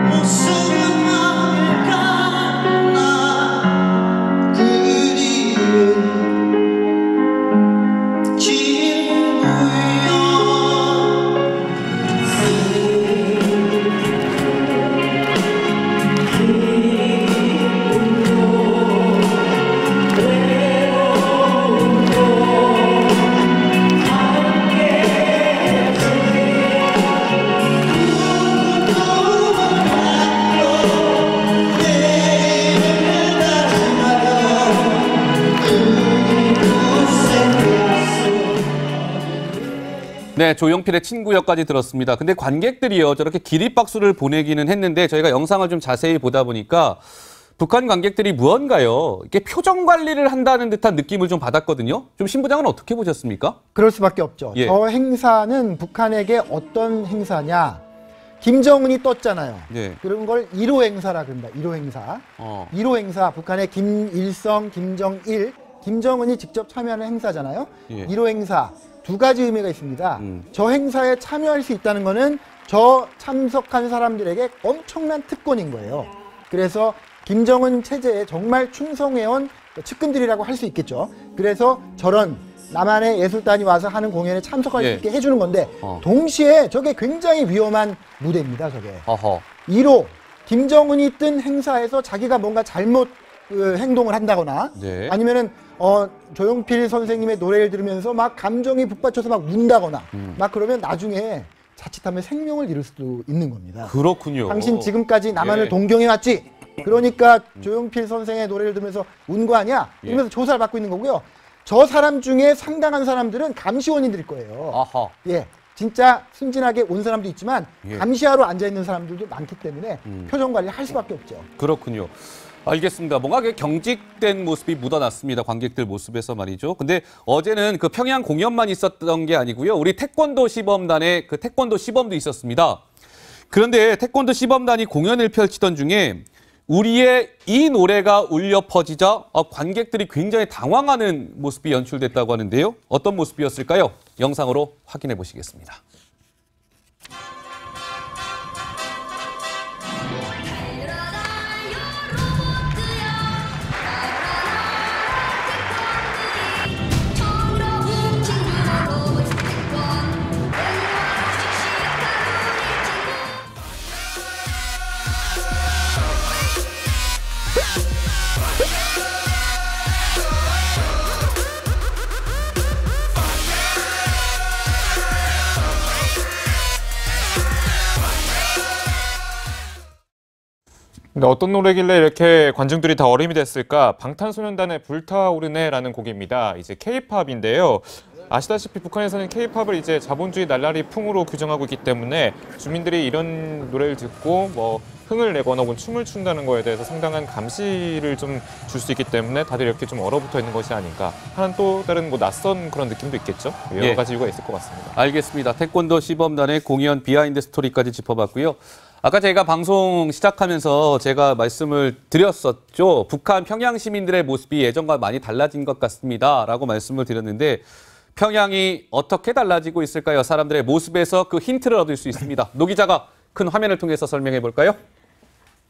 목숨은 나를 가나 그리운 친구여 네, 조용필의 친구여까지 들었습니다. 근데 관객들이요, 저렇게 기립박수를 보내기는 했는데 저희가 영상을 좀 자세히 보다 보니까 북한 관객들이 무언가요, 이렇게 표정 관리를 한다는 듯한 느낌을 좀 받았거든요. 좀 신부장은 어떻게 보셨습니까? 그럴 수밖에 없죠. 예. 저 행사는 북한에게 어떤 행사냐. 김정은이 떴잖아요. 네. 그런 걸 1호 행사라 그럽니다. 1호 행사. 1호 행사, 북한의 김일성, 김정일, 김정은이 직접 참여하는 행사잖아요. 예. 1호 행사. 두 가지 의미가 있습니다. 저 행사에 참여할 수 있다는 거는 저 참석한 사람들에게 엄청난 특권인 거예요. 그래서 김정은 체제에 정말 충성해온 측근들이라고 할 수 있겠죠. 그래서 저런 남한의 예술단이 와서 하는 공연에 참석할 수 예. 있게 해주는 건데 동시에 저게 굉장히 위험한 무대입니다. 저게. 1호, 김정은이 뜬 행사에서 자기가 뭔가 잘못 행동을 한다거나 네. 아니면은 조용필 선생님의 노래를 들으면서 막 감정이 북받쳐서 막 운다거나 막 그러면 나중에 자칫하면 생명을 잃을 수도 있는 겁니다. 그렇군요. 당신 지금까지 남한을 예. 동경해왔지? 그러니까 조용필 선생의 노래를 들으면서 운 거 아니야? 이러면서 조사를 받고 있는 거고요. 저 사람 중에 상당한 사람들은 감시원인들일 거예요. 아하. 예, 진짜 순진하게 온 사람도 있지만 예. 감시하러 앉아있는 사람들도 많기 때문에 표정 관리를 할 수밖에 없죠. 그렇군요. 알겠습니다. 뭔가 경직된 모습이 묻어났습니다. 관객들 모습에서 말이죠. 근데 어제는 그 평양 공연만 있었던 게 아니고요. 우리 태권도 시범단의 그 태권도 시범도 있었습니다. 그런데 태권도 시범단이 공연을 펼치던 중에 우리의 이 노래가 울려 퍼지자 관객들이 굉장히 당황하는 모습이 연출됐다고 하는데요. 어떤 모습이었을까요? 영상으로 확인해 보시겠습니다. 근데 어떤 노래길래 이렇게 관중들이 다 얼음이 됐을까? 방탄소년단의 불타오르네라는 곡입니다. 이제 K-팝인데요. 아시다시피 북한에서는 K-팝을 이제 자본주의 날라리 풍으로 규정하고 있기 때문에 주민들이 이런 노래를 듣고 뭐 흥을 내거나 혹은 춤을 춘다는 거에 대해서 상당한 감시를 좀 줄 수 있기 때문에 다들 이렇게 좀 얼어붙어 있는 것이 아닌가 하는 또 다른 뭐 낯선 그런 느낌도 있겠죠. 여러 가지 이유가 있을 것 같습니다. 알겠습니다. 태권도 시범단의 공연 비하인드 스토리까지 짚어봤고요. 아까 제가 방송 시작하면서 제가 말씀을 드렸었죠. 북한 평양 시민들의 모습이 예전과 많이 달라진 것 같습니다. 라고 말씀을 드렸는데 평양이 어떻게 달라지고 있을까요? 사람들의 모습에서 그 힌트를 얻을 수 있습니다. 노 기자가 큰 화면을 통해서 설명해 볼까요?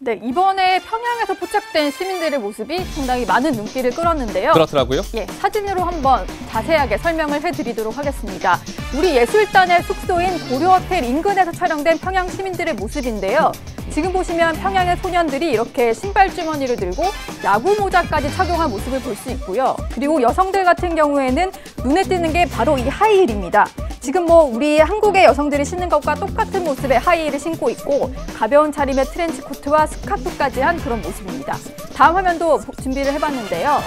네, 이번에 평양에서 포착된 시민들의 모습이 상당히 많은 눈길을 끌었는데요. 그렇더라고요. 예, 사진으로 한번 자세하게 설명을 해드리도록 하겠습니다. 우리 예술단의 숙소인 고려호텔 인근에서 촬영된 평양 시민들의 모습인데요. 지금 보시면 평양의 소년들이 이렇게 신발 주머니를 들고 야구 모자까지 착용한 모습을 볼 수 있고요. 그리고 여성들 같은 경우에는 눈에 띄는 게 바로 이 하이힐입니다. 지금 뭐 우리 한국의 여성들이 신는 것과 똑같은 모습의 하이힐을 신고 있고 가벼운 차림의 트렌치 코트와 스카프까지 한 그런 모습입니다. 다음 화면도 준비를 해봤는데요.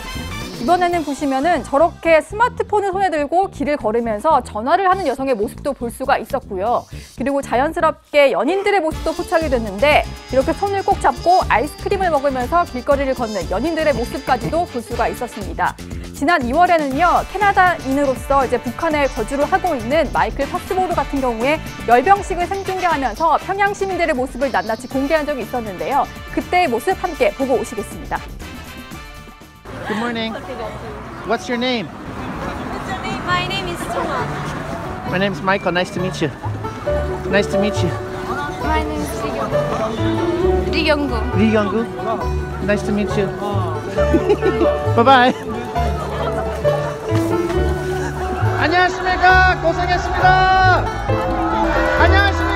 이번에는 보시면은 저렇게 스마트폰을 손에 들고 길을 걸으면서 전화를 하는 여성의 모습도 볼 수가 있었고요. 그리고 자연스럽게 연인들의 모습도 포착이 됐는데 이렇게 손을 꼭 잡고 아이스크림을 먹으면서 길거리를 걷는 연인들의 모습까지도 볼 수가 있었습니다. 지난 2월에는요, 캐나다인으로서 이제 북한에 거주를 하고 있는 마이클 파스보르 같은 경우에 열병식을 생중계하면서 평양 시민들의 모습을 낱낱이 공개한 적이 있었는데요. 그때의 모습 함께 보고 오시겠습니다. Good morning. What's your name? My name is Chonga. My name is Michael. Nice to meet you. Nice to meet you. My name is Lee Young-gu. Lee Young-gu. Nice to meet you. Bye-bye. 안녕하십니까. 고생했습니다. 안녕하십니까.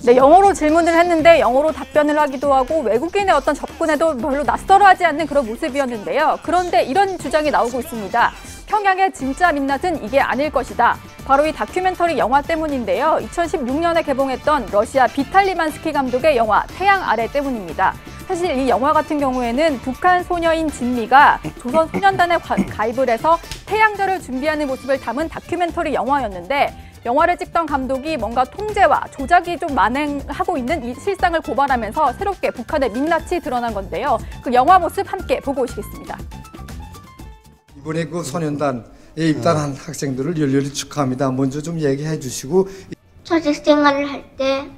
네, 영어로 질문을 했는데 영어로 답변을 하기도 하고 외국인의 어떤 접근에도 별로 낯설어하지 않는 그런 모습이었는데요. 그런데 이런 주장이 나오고 있습니다. 평양의 진짜 민낯은 이게 아닐 것이다. 바로 이 다큐멘터리 영화 때문인데요. 2016년에 개봉했던 러시아 비탈리만스키 감독의 영화 태양 아래 때문입니다. 사실 이 영화 같은 경우에는 북한 소녀인 진미가 조선 소년단에 가입을 해서 태양절을 준비하는 모습을 담은 다큐멘터리 영화였는데 영화를 찍던 감독이 뭔가 통제와 조작이 좀 만행하고 있는 이 실상을 고발하면서 새롭게 북한의 민낯이 드러난 건데요. 그 영화 모습 함께 보고 오시겠습니다. 이번에 그 소년단에 입단한 학생들을 열렬히 축하합니다. 먼저 좀 얘기해 주시고. 조직 생활을 할 때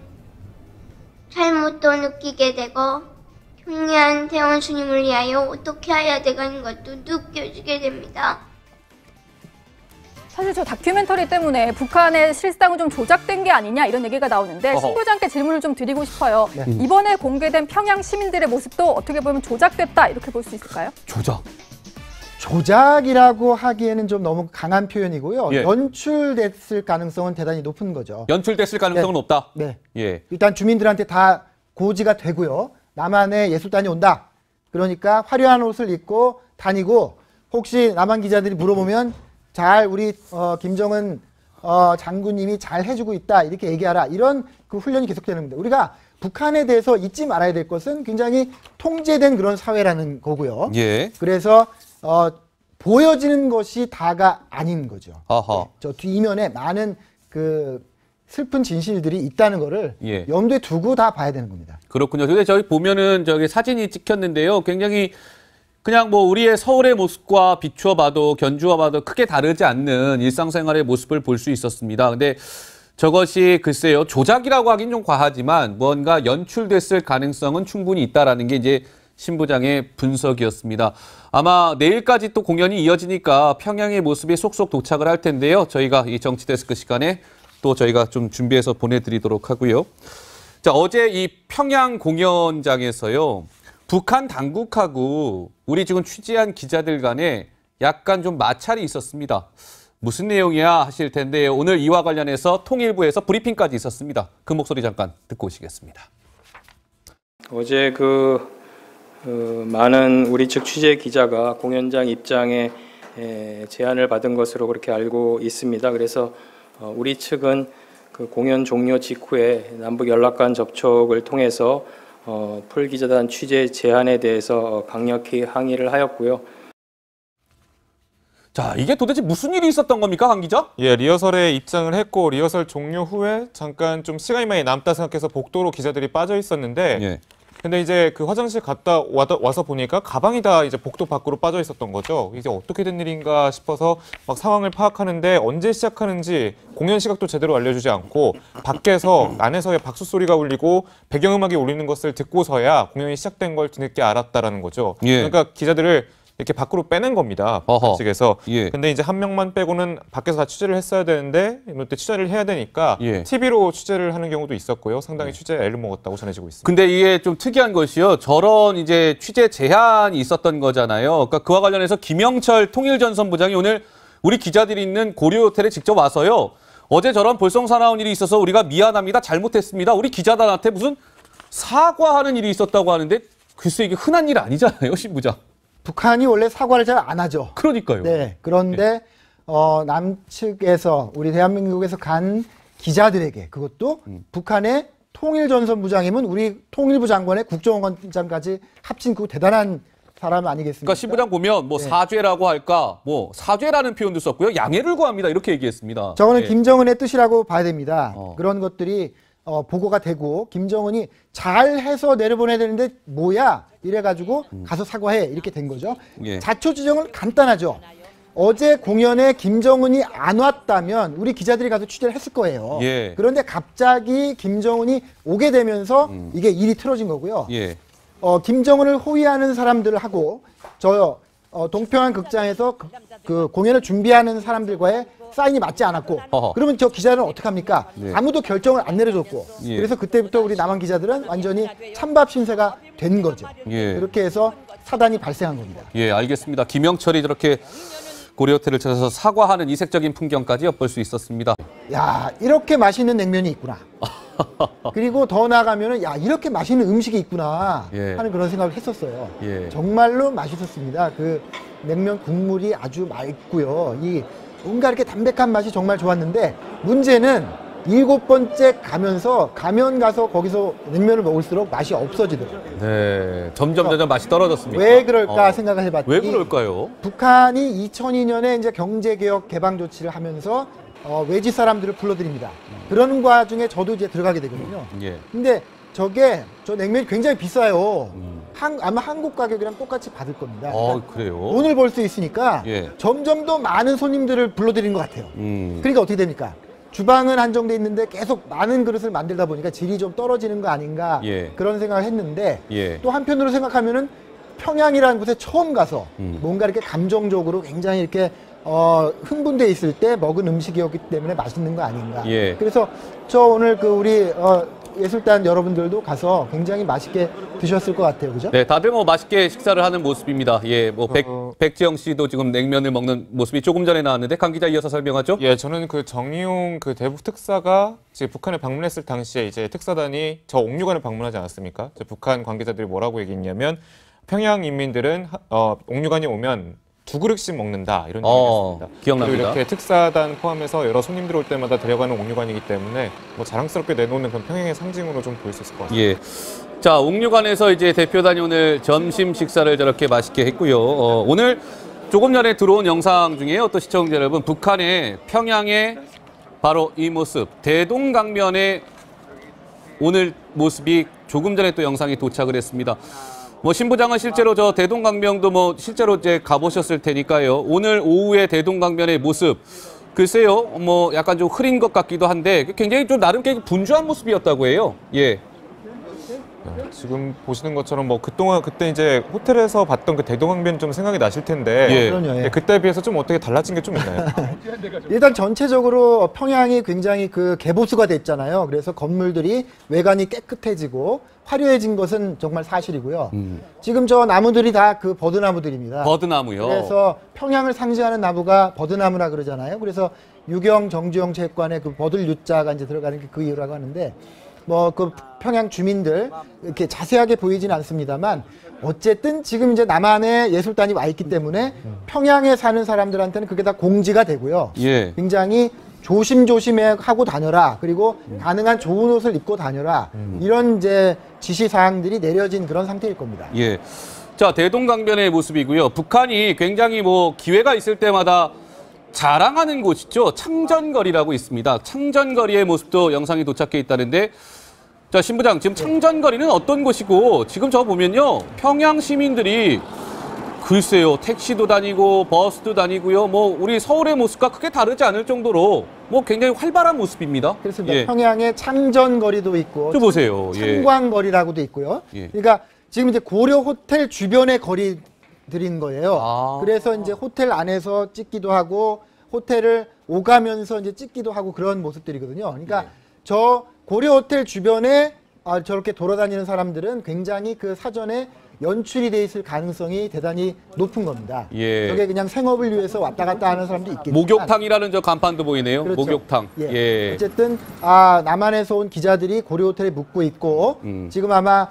잘못도 느끼게 되고 평양 대원 주님을 위하여 어떻게 해야 되는 것도 느껴지게 됩니다. 사실 저 다큐멘터리 때문에 북한의 실상은 좀 조작된 게 아니냐 이런 얘기가 나오는데 신부장께 질문을 좀 드리고 싶어요. 네. 이번에 공개된 평양 시민들의 모습도 어떻게 보면 조작됐다 이렇게 볼 수 있을까요? 조작. 조작이라고 하기에는 좀 너무 강한 표현이고요. 예. 연출됐을 가능성은 대단히 높은 거죠. 연출됐을 가능성은 네. 높다? 네. 예. 일단 주민들한테 다 고지가 되고요. 남한에 예술단이 온다. 그러니까 화려한 옷을 입고 다니고 혹시 남한 기자들이 물어보면 잘 우리 김정은 장군님이 잘 해주고 있다 이렇게 얘기하라. 이런 그 훈련이 계속되는 겁니다. 우리가 북한에 대해서 잊지 말아야 될 것은 굉장히 통제된 그런 사회라는 거고요. 예. 그래서 보여지는 것이 다가 아닌 거죠. 아하. 저 뒷면에 많은 그 슬픈 진실들이 있다는 거를 예. 염두에 두고 다 봐야 되는 겁니다. 그렇군요. 근데 저기 보면은 저기 사진이 찍혔는데요. 굉장히 그냥 뭐 우리의 서울의 모습과 비추어 봐도 견주어 봐도 크게 다르지 않는 일상생활의 모습을 볼 수 있었습니다. 근데 저것이 글쎄요. 조작이라고 하긴 좀 과하지만 뭔가 연출됐을 가능성은 충분히 있다라는 게 이제 신부장의 분석이었습니다. 아마 내일까지 또 공연이 이어지니까 평양의 모습이 속속 도착을 할 텐데요. 저희가 이 정치데스크 시간에 또 저희가 좀 준비해서 보내드리도록 하고요. 자, 어제 이 평양 공연장에서요. 북한 당국하고 우리 지금 취재한 기자들 간에 약간 좀 마찰이 있었습니다. 무슨 내용이야 하실 텐데 오늘 이와 관련해서 통일부에서 브리핑까지 있었습니다. 그 목소리 잠깐 듣고 오시겠습니다. 어제 많은 우리 측 취재 기자가 공연장 입장에 제안을 받은 것으로 그렇게 알고 있습니다. 그래서 우리 측은 그 공연 종료 직후에 남북 연락관 접촉을 통해서 풀 기자단 취재 제안에 대해서 강력히 항의를 하였고요. 자, 이게 도대체 무슨 일이 있었던 겁니까, 강 기자? 예, 리허설에 입장을 했고 리허설 종료 후에 잠깐 좀 시간이 많이 남다 생각해서 복도로 기자들이 빠져 있었는데 예. 근데 이제 그 화장실 갔다 와서 보니까 가방이 다 이제 복도 밖으로 빠져 있었던 거죠. 이제 어떻게 된 일인가 싶어서 막 상황을 파악하는데 언제 시작하는지 공연 시각도 제대로 알려주지 않고 밖에서 안에서의 박수 소리가 울리고 배경음악이 울리는 것을 듣고서야 공연이 시작된 걸 뒤늦게 알았다라는 거죠. 예. 그러니까 기자들을 이렇게 밖으로 빼낸 겁니다. 측에서. 예. 근데 이제 한 명만 빼고는 밖에서 다 취재를 했어야 되는데 이때 취재를 해야 되니까 예. TV로 취재를 하는 경우도 있었고요. 상당히 취재에 애를 먹었다고 전해지고 있습니다. 근데 이게 좀 특이한 것이요. 저런 이제 취재 제한이 있었던 거잖아요. 그러니까 그와 관련해서 김영철 통일전선부장이 오늘 우리 기자들이 있는 고려호텔에 직접 와서요. 어제 저런 볼썽사나운 일이 있어서 우리가 미안합니다. 잘못했습니다. 우리 기자단한테 무슨 사과하는 일이 있었다고 하는데 글쎄 이게 흔한 일 아니잖아요, 신부장. 북한이 원래 사과를 잘 안 하죠. 그러니까요. 네. 그런데 남측에서 우리 대한민국에서 간 기자들에게 그것도 북한의 통일전선부장이면 우리 통일부 장관의 국정원장까지 합친 그 대단한 사람 아니겠습니까? 그러니까 신부장 보면 뭐 사죄라고 할까, 뭐 사죄라는 표현도 썼고요, 양해를 구합니다 이렇게 얘기했습니다. 저거는 예. 김정은의 뜻이라고 봐야 됩니다. 그런 것들이 보고가 되고 김정은이 잘해서 내려보내야 되는데 뭐야 이래가지고 가서 사과해 이렇게 된 거죠. 예. 자초지종은 간단하죠. 어제 공연에 김정은이 안 왔다면 우리 기자들이 가서 취재를 했을 거예요. 예. 그런데 갑자기 김정은이 오게 되면서 이게 일이 틀어진 거고요. 예. 김정은을 호위하는 사람들하고 저 동평안 극장에서 그 공연을 준비하는 사람들과의 사인이 맞지 않았고 그러면 저 기자는 어떡합니까? 네. 아무도 결정을 안 내려줬고 예. 그래서 그때부터 우리 남한 기자들은 완전히 찬밥 신세가 된 거죠. 예. 그렇게 해서 사단이 발생한 겁니다. 예, 알겠습니다. 김영철이 저렇게 고려호텔을 찾아서 사과하는 이색적인 풍경까지 엿볼 수 있었습니다. 야, 이렇게 맛있는 냉면이 있구나. 그리고 더 나아가면은 야, 이렇게 맛있는 음식이 있구나 예. 하는 그런 생각을 했었어요. 예. 정말로 맛있었습니다. 그 냉면 국물이 아주 맑고요. 이 뭔가 이렇게 담백한 맛이 정말 좋았는데 문제는 7번째 가면 가서 거기서 냉면을 먹을수록 맛이 없어지더라고요. 네, 점점 맛이 떨어졌습니다. 왜 그럴까 생각을 해봤더니 왜 그럴까요? 북한이 2002년에 이제 경제개혁 개방 조치를 하면서 외지 사람들을 불러들입니다. 그러는 과중에 저도 이제 들어가게 되거든요. 예. 근데 저 냉면이 굉장히 비싸요. 아마 한국 가격이랑 똑같이 받을 겁니다. 그래요? 돈을 벌 수 있으니까 예. 점점 더 많은 손님들을 불러들이는 것 같아요. 그러니까 어떻게 됩니까? 주방은 한정돼 있는데 계속 많은 그릇을 만들다 보니까 질이 좀 떨어지는 거 아닌가 예. 그런 생각을 했는데 예. 또 한편으로 생각하면은 평양이라는 곳에 처음 가서 뭔가 이렇게 감정적으로 굉장히 이렇게 흥분돼 있을 때 먹은 음식이었기 때문에 맛있는 거 아닌가. 예. 그래서 저 오늘 그 우리 예술단 여러분들도 가서 굉장히 맛있게 드셨을 것 같아요, 그죠? 네, 다들 뭐 맛있게 식사를 하는 모습입니다. 예, 뭐 백지영 씨도 지금 냉면을 먹는 모습이 조금 전에 나왔는데 강 기자 이어서 설명하죠. 예, 저는 그 정의용 그 대북 특사가 지금 북한에 방문했을 당시에 이제 특사단이 저 옥류관을 방문하지 않았습니까? 북한 관계자들이 뭐라고 얘기했냐면 평양 인민들은 옥류관이 오면 2그릇씩 먹는다 이런 얘기를 했습니다. 기억납니다. 그리고 이렇게 특사단 포함해서 여러 손님들 올 때마다 데려가는 옥류관이기 때문에 뭐 자랑스럽게 내놓는 그런 평양의 상징으로 좀 보일 수 있을 것 같습니다. 예. 자, 옥류관에서 이제 대표단이 오늘 점심 식사를 저렇게 맛있게 했고요. 오늘 조금 전에 들어온 영상 중에요. 또 시청자 여러분, 북한의 평양의 바로 이 모습, 대동강변의 오늘 모습이 조금 전에 또 영상이 도착을 했습니다. 뭐 신부장은 실제로 저 대동강변도 뭐 실제로 이제 가보셨을 테니까요. 오늘 오후의 대동강변의 모습, 글쎄요, 뭐 약간 좀 흐린 것 같기도 한데 굉장히 좀 나름 꽤 분주한 모습이었다고 해요. 예. 지금 보시는 것처럼 뭐 그동안 그때 이제 호텔에서 봤던 그 대동강변 좀 생각이 나실 텐데 예. 그럼요, 예. 그때에 비해서 좀 어떻게 달라진 게 좀 있나요? 일단 전체적으로 평양이 굉장히 그 개보수가 됐잖아요. 그래서 건물들이 외관이 깨끗해지고 화려해진 것은 정말 사실이고요. 지금 저 나무들이 다 그 버드나무들입니다. 버드나무요. 그래서 평양을 상징하는 나무가 버드나무라 그러잖아요. 그래서 유경 정주영 체육관에 그 버들 유자가 이제 들어가는 게 그 이유라고 하는데 뭐 그 평양 주민들 이렇게 자세하게 보이지는 않습니다만 어쨌든 지금 이제 남한에 예술단이 와 있기 때문에 평양에 사는 사람들한테는 그게 다 공지가 되고요. 예. 굉장히 조심조심해 하고 다녀라. 그리고 가능한 좋은 옷을 입고 다녀라. 이런 이제 지시 사항들이 내려진 그런 상태일 겁니다. 예. 자, 대동강변의 모습이고요. 북한이 굉장히 뭐 기회가 있을 때마다 자랑하는 곳이죠. 창전거리라고 있습니다. 창전거리의 모습도 영상이 도착해 있다는데, 자, 신부장, 지금 창전거리는 어떤 곳이고, 지금 저 보면요, 평양 시민들이 글쎄요, 택시도 다니고 버스도 다니고요. 뭐 우리 서울의 모습과 크게 다르지 않을 정도로 뭐 굉장히 활발한 모습입니다. 그렇습니다. 예. 평양에 창전거리도 있고, 좀 보세요. 창광거리라고도 있고요. 예. 그러니까 지금 이제 고려 호텔 주변의 거리들인 거예요. 그래서 이제 호텔 안에서 찍기도 하고 호텔을 오가면서 이제 찍기도 하고 그런 모습들이거든요. 그러니까 저 고려 호텔 주변에 저렇게 돌아다니는 사람들은 굉장히 그 사전에 연출이 돼 있을 가능성이 대단히 높은 겁니다. 예. 저게 그냥 생업을 위해서 왔다 갔다 하는 사람도 있겠지만 목욕탕이라는 저 간판도 보이네요. 그렇죠. 목욕탕. 예. 예. 어쨌든 남한에서 온 기자들이 고려 호텔에 묵고 있고 지금 아마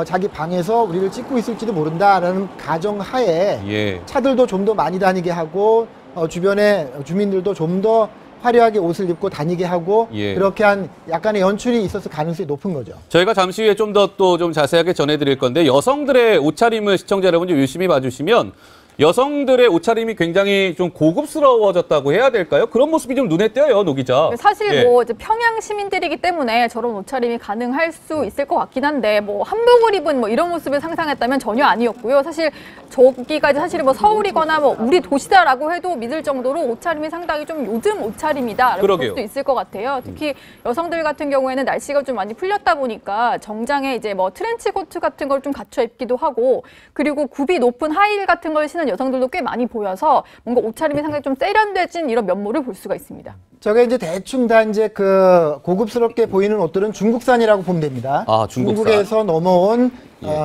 자기 방에서 우리를 찍고 있을지도 모른다라는 가정하에 예. 차들도 좀 더 많이 다니게 하고 주변에 주민들도 좀 더 화려하게 옷을 입고 다니게 하고 예. 그렇게 한 약간의 연출이 있었을 가능성이 높은 거죠. 저희가 잠시 후에 좀 더 또 좀 자세하게 전해드릴 건데 여성들의 옷차림을 시청자 여러분 좀 유심히 봐주시면 여성들의 옷차림이 굉장히 좀 고급스러워졌다고 해야 될까요? 그런 모습이 좀 눈에 띄어요, 노 기자. 사실 예. 뭐 이제 평양 시민들이기 때문에 저런 옷차림이 가능할 수 있을 것 같긴 한데 뭐 한복을 입은 뭐 이런 모습을 상상했다면 전혀 아니었고요. 사실 저기까지 사실 뭐 서울이거나 뭐 우리 도시다라고 해도 믿을 정도로 옷차림이 상당히 좀 요즘 옷차림이다라고 볼 수도 있을 것 같아요. 특히 여성들 같은 경우에는 날씨가 좀 많이 풀렸다 보니까 정장에 이제 뭐 트렌치 코트 같은 걸 좀 갖춰 입기도 하고 그리고 굽이 높은 하이힐 같은 걸 신은 여성들도 꽤 많이 보여서 뭔가 옷차림이 상당히 좀 세련되진 이런 면모를 볼 수가 있습니다. 저게 이제 대충 다 이제 그 고급스럽게 보이는 옷들은 중국산이라고 보면 됩니다. 아, 중국산. 중국에서 넘어온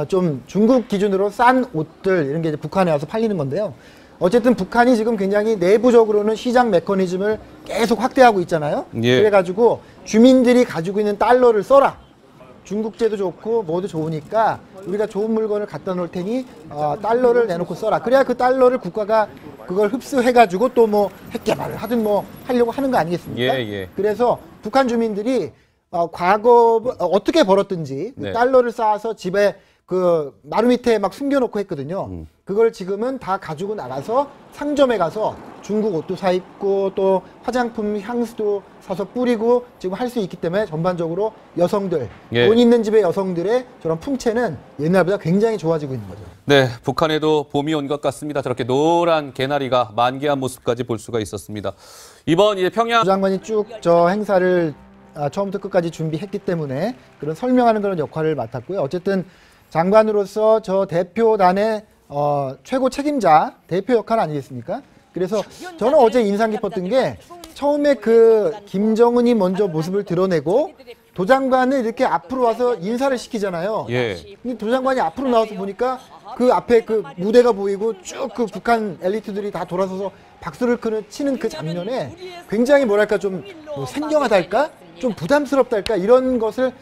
좀 중국 기준으로 싼 옷들 이런 게 이제 북한에 와서 팔리는 건데요. 어쨌든 북한이 지금 굉장히 내부적으로는 시장 메커니즘을 계속 확대하고 있잖아요. 예. 그래가지고 주민들이 가지고 있는 달러를 써라. 중국제도 좋고 뭐도 좋으니까 우리가 좋은 물건을 갖다 놓을 테니 달러를 내놓고 써라. 그래야 그 달러를 국가가 그걸 흡수해가지고 또 뭐 핵개발을 하든 뭐 하려고 하는 거 아니겠습니까? 예, 예. 그래서 북한 주민들이 과거 어떻게 벌었든지 네. 달러를 쌓아서 집에 그 마루 밑에 막 숨겨놓고 했거든요. 그걸 지금은 다 가지고 나가서 상점에 가서 중국 옷도 사 입고 또 화장품 향수도 사서 뿌리고 지금 할 수 있기 때문에 전반적으로 여성들, 예. 돈 있는 집의 여성들의 저런 풍채는 옛날보다 굉장히 좋아지고 있는 거죠. 네, 북한에도 봄이 온 것 같습니다. 저렇게 노란 개나리가 만개한 모습까지 볼 수가 있었습니다. 이번 이제 평양 장관이 쭉 저 행사를 처음부터 끝까지 준비했기 때문에 그런 설명하는 그런 역할을 맡았고요. 어쨌든 장관으로서 저 대표단의 최고 책임자, 대표 역할 아니겠습니까? 그래서 저는 어제 인상 깊었던 게 처음에 그 김정은이 먼저 모습을 드러내고 도 장관을 이렇게 앞으로 와서 인사를 시키잖아요. 예. 근데 도 장관이 앞으로 나와서 보니까 그 앞에 그 무대가 보이고 쭉 그 북한 엘리트들이 다 돌아서서 박수를 치는 그 장면에 굉장히 뭐랄까 좀 뭐 생경하달까? 좀 부담스럽달까? 이런 것을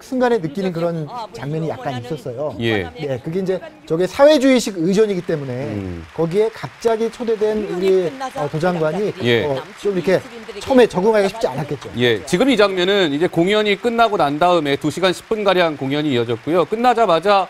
순간에 느끼는 그런 장면이 약간 있었어요. 예. 네, 그게 이제 저게 사회주의식 의전이기 때문에 거기에 갑자기 초대된 우리 도 장관이 예. 좀 이렇게 처음에 적응하기가 쉽지 않았겠죠. 예, 지금 이 장면은 이제 공연이 끝나고 난 다음에 2시간 10분가량 공연이 이어졌고요. 끝나자마자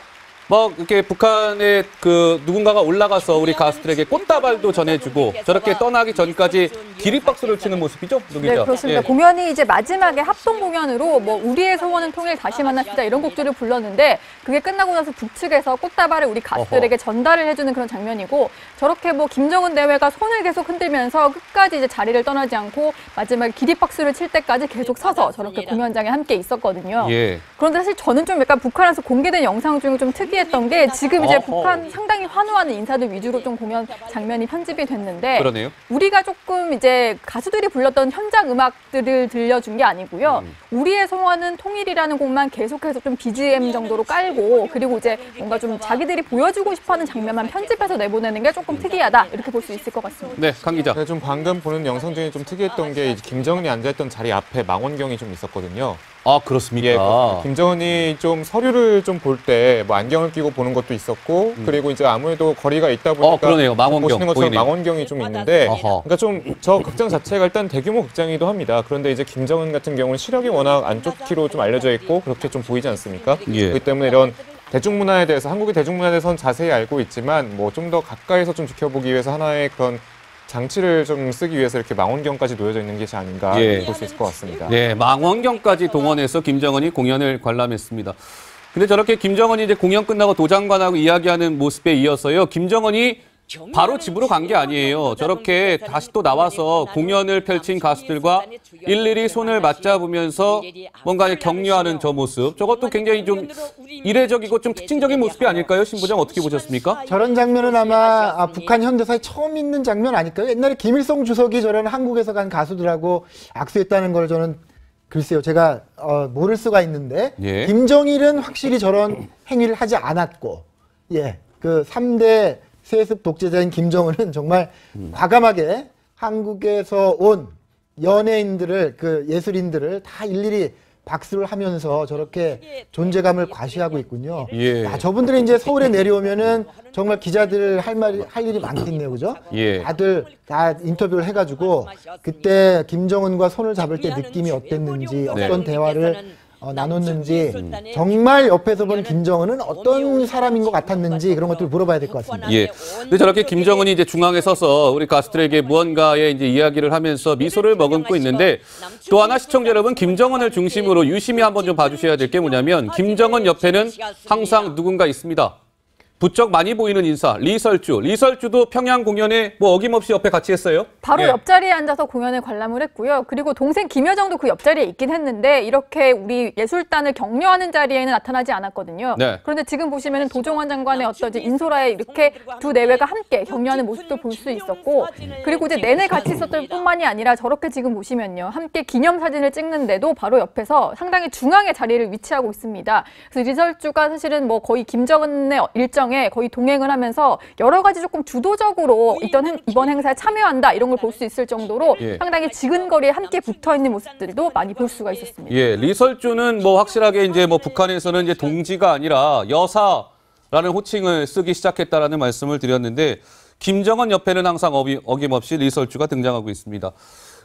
뭐 이렇게 북한에 그 누군가가 올라가서 우리 가수들에게 꽃다발도 전해주고 저렇게 떠나기 전까지 기립박수를 치는 모습이죠, 노 기자. 네, 그렇습니다. 예. 공연이 이제 마지막에 합동 공연으로 뭐 우리의 소원은 통일 다시 만납시다 이런 곡들을 불렀는데 그게 끝나고 나서 북측에서 꽃다발을 우리 가수들에게 전달을 해주는 그런 장면이고 저렇게 뭐 김정은 대회가 손을 계속 흔들면서 끝까지 이제 자리를 떠나지 않고 마지막에 기립박수를 칠 때까지 계속 서서 저렇게 공연장에 함께 있었거든요. 예. 그런데 사실 저는 좀 약간 북한에서 공개된 영상 중에 좀 특이했던 게 지금 이제 북한 상당히 환호하는 인사들 위주로 좀 공연 장면이 편집이 됐는데 그러네요. 우리가 조금 이제 가수들이 불렀던 현장 음악들을 들려준 게 아니고요. 우리의 소원은 통일이라는 곡만 계속해서 좀 BGM 정도로 깔고 그리고 이제 뭔가 좀 자기들이 보여주고 싶어하는 장면만 편집해서 내보내는 게 조금 특이하다 이렇게 볼 수 있을 것 같습니다. 네, 강 기자. 제가 좀 방금 보는 영상 중에 좀 특이했던 게 이제 김정은이 앉아있던 자리 앞에 망원경이 좀 있었거든요. 아, 그렇습니까? 예, 그렇습니다. 김정은이 좀 서류를 좀 볼 때 뭐 안경을 끼고 보는 것도 있었고 그리고 이제 아무래도 거리가 있다 보니까 그러네요. 망원경 보시는 것처럼 보이네요. 망원경이 좀 있는데 그러니까 좀 저 극장 자체가 일단 대규모 극장이기도 합니다. 그런데 이제 김정은 같은 경우는 시력이 워낙 안 좋기로 좀 알려져 있고 그렇게 좀 보이지 않습니까? 예. 그렇기 때문에 이런 대중문화에 대해서 한국의 대중문화에 대해서는 자세히 알고 있지만 뭐 좀 더 가까이서 좀 지켜보기 위해서 하나의 그런 장치를 좀 쓰기 위해서 이렇게 망원경까지 놓여져 있는 것이 아닌가 예. 볼 수 있을 것 같습니다. 네, 망원경까지 동원해서 김정은이 공연을 관람했습니다. 근데 저렇게 김정은이 이제 공연 끝나고 도 장관하고 이야기하는 모습에 이어서요. 김정은이 바로 집으로 간 게 아니에요. 저렇게 다시 또 나와서 공연을 펼친 가수들과 일일이 손을 맞잡으면서 뭔가 격려하는 저 모습. 저것도 굉장히 좀 이례적이고 좀 특징적인 모습이 아닐까요? 신 부장 어떻게 보셨습니까? 저런 장면은 아마 북한 현대사에 처음 있는 장면 아닐까요? 옛날에 김일성 주석이 저런 한국에서 간 가수들하고 악수했다는 걸 저는 글쎄요, 제가 모를 수가 있는데 예. 김정일은 확실히 저런 행위를 하지 않았고, 예, 그 3대 세습 독재자인 김정은은 정말 과감하게 한국에서 온 연예인들을 그 예술인들을 다 일일이 박수를 하면서 저렇게 존재감을 과시하고 있군요. 예. 야, 저분들이 이제 서울에 내려오면은 정말 기자들 할 일이 많겠네요, 그죠? 예. 다들 다 인터뷰를 해가지고 그때 김정은과 손을 잡을 때 느낌이 어땠는지, 어떤 대화를 나눴는지, 정말 옆에서 본 김정은은 어떤 사람인 것 같았는지 그런 것들을 물어봐야 될 것 같습니다. 예. 근데 저렇게 김정은이 이제 중앙에 서서 우리 가수들에게 무언가의 이제 이야기를 하면서 미소를 머금고 있는데, 또 하나 시청자 여러분, 김정은을 중심으로 유심히 한번 좀 봐주셔야 될 게 뭐냐면, 김정은 옆에는 항상 누군가 있습니다. 부쩍 많이 보이는 인사, 리설주. 리설주도 평양 공연에 뭐 어김없이 옆에 같이 했어요. 바로 예. 옆자리에 앉아서 공연을 관람을 했고요. 그리고 동생 김여정도 그 옆자리에 있긴 했는데 이렇게 우리 예술단을 격려하는 자리에는 나타나지 않았거든요. 네. 그런데 지금 보시면 도종환 장관의 어떤 이제 인솔아에 이렇게 두 내외가 함께 격려하는 모습도 볼 수 있었고, 그리고 이제 내내 같이 있었던 뿐만이 아니라 저렇게 지금 보시면요, 함께 기념사진을 찍는데도 바로 옆에서 상당히 중앙의 자리를 위치하고 있습니다. 그래서 리설주가 사실은 뭐 거의 김정은의 일정 거의 동행을 하면서 여러 가지 조금 주도적으로 이번 행사에 참여한다 이런 걸 볼 수 있을 정도로 예. 상당히 지근거리에 함께 붙어 있는 모습들도 많이 볼 수가 있었습니다. 예, 리설주는 뭐 확실하게 이제 뭐 북한에서는 이제 동지가 아니라 여사라는 호칭을 쓰기 시작했다라는 말씀을 드렸는데, 김정은 옆에는 항상 어김없이 리설주가 등장하고 있습니다.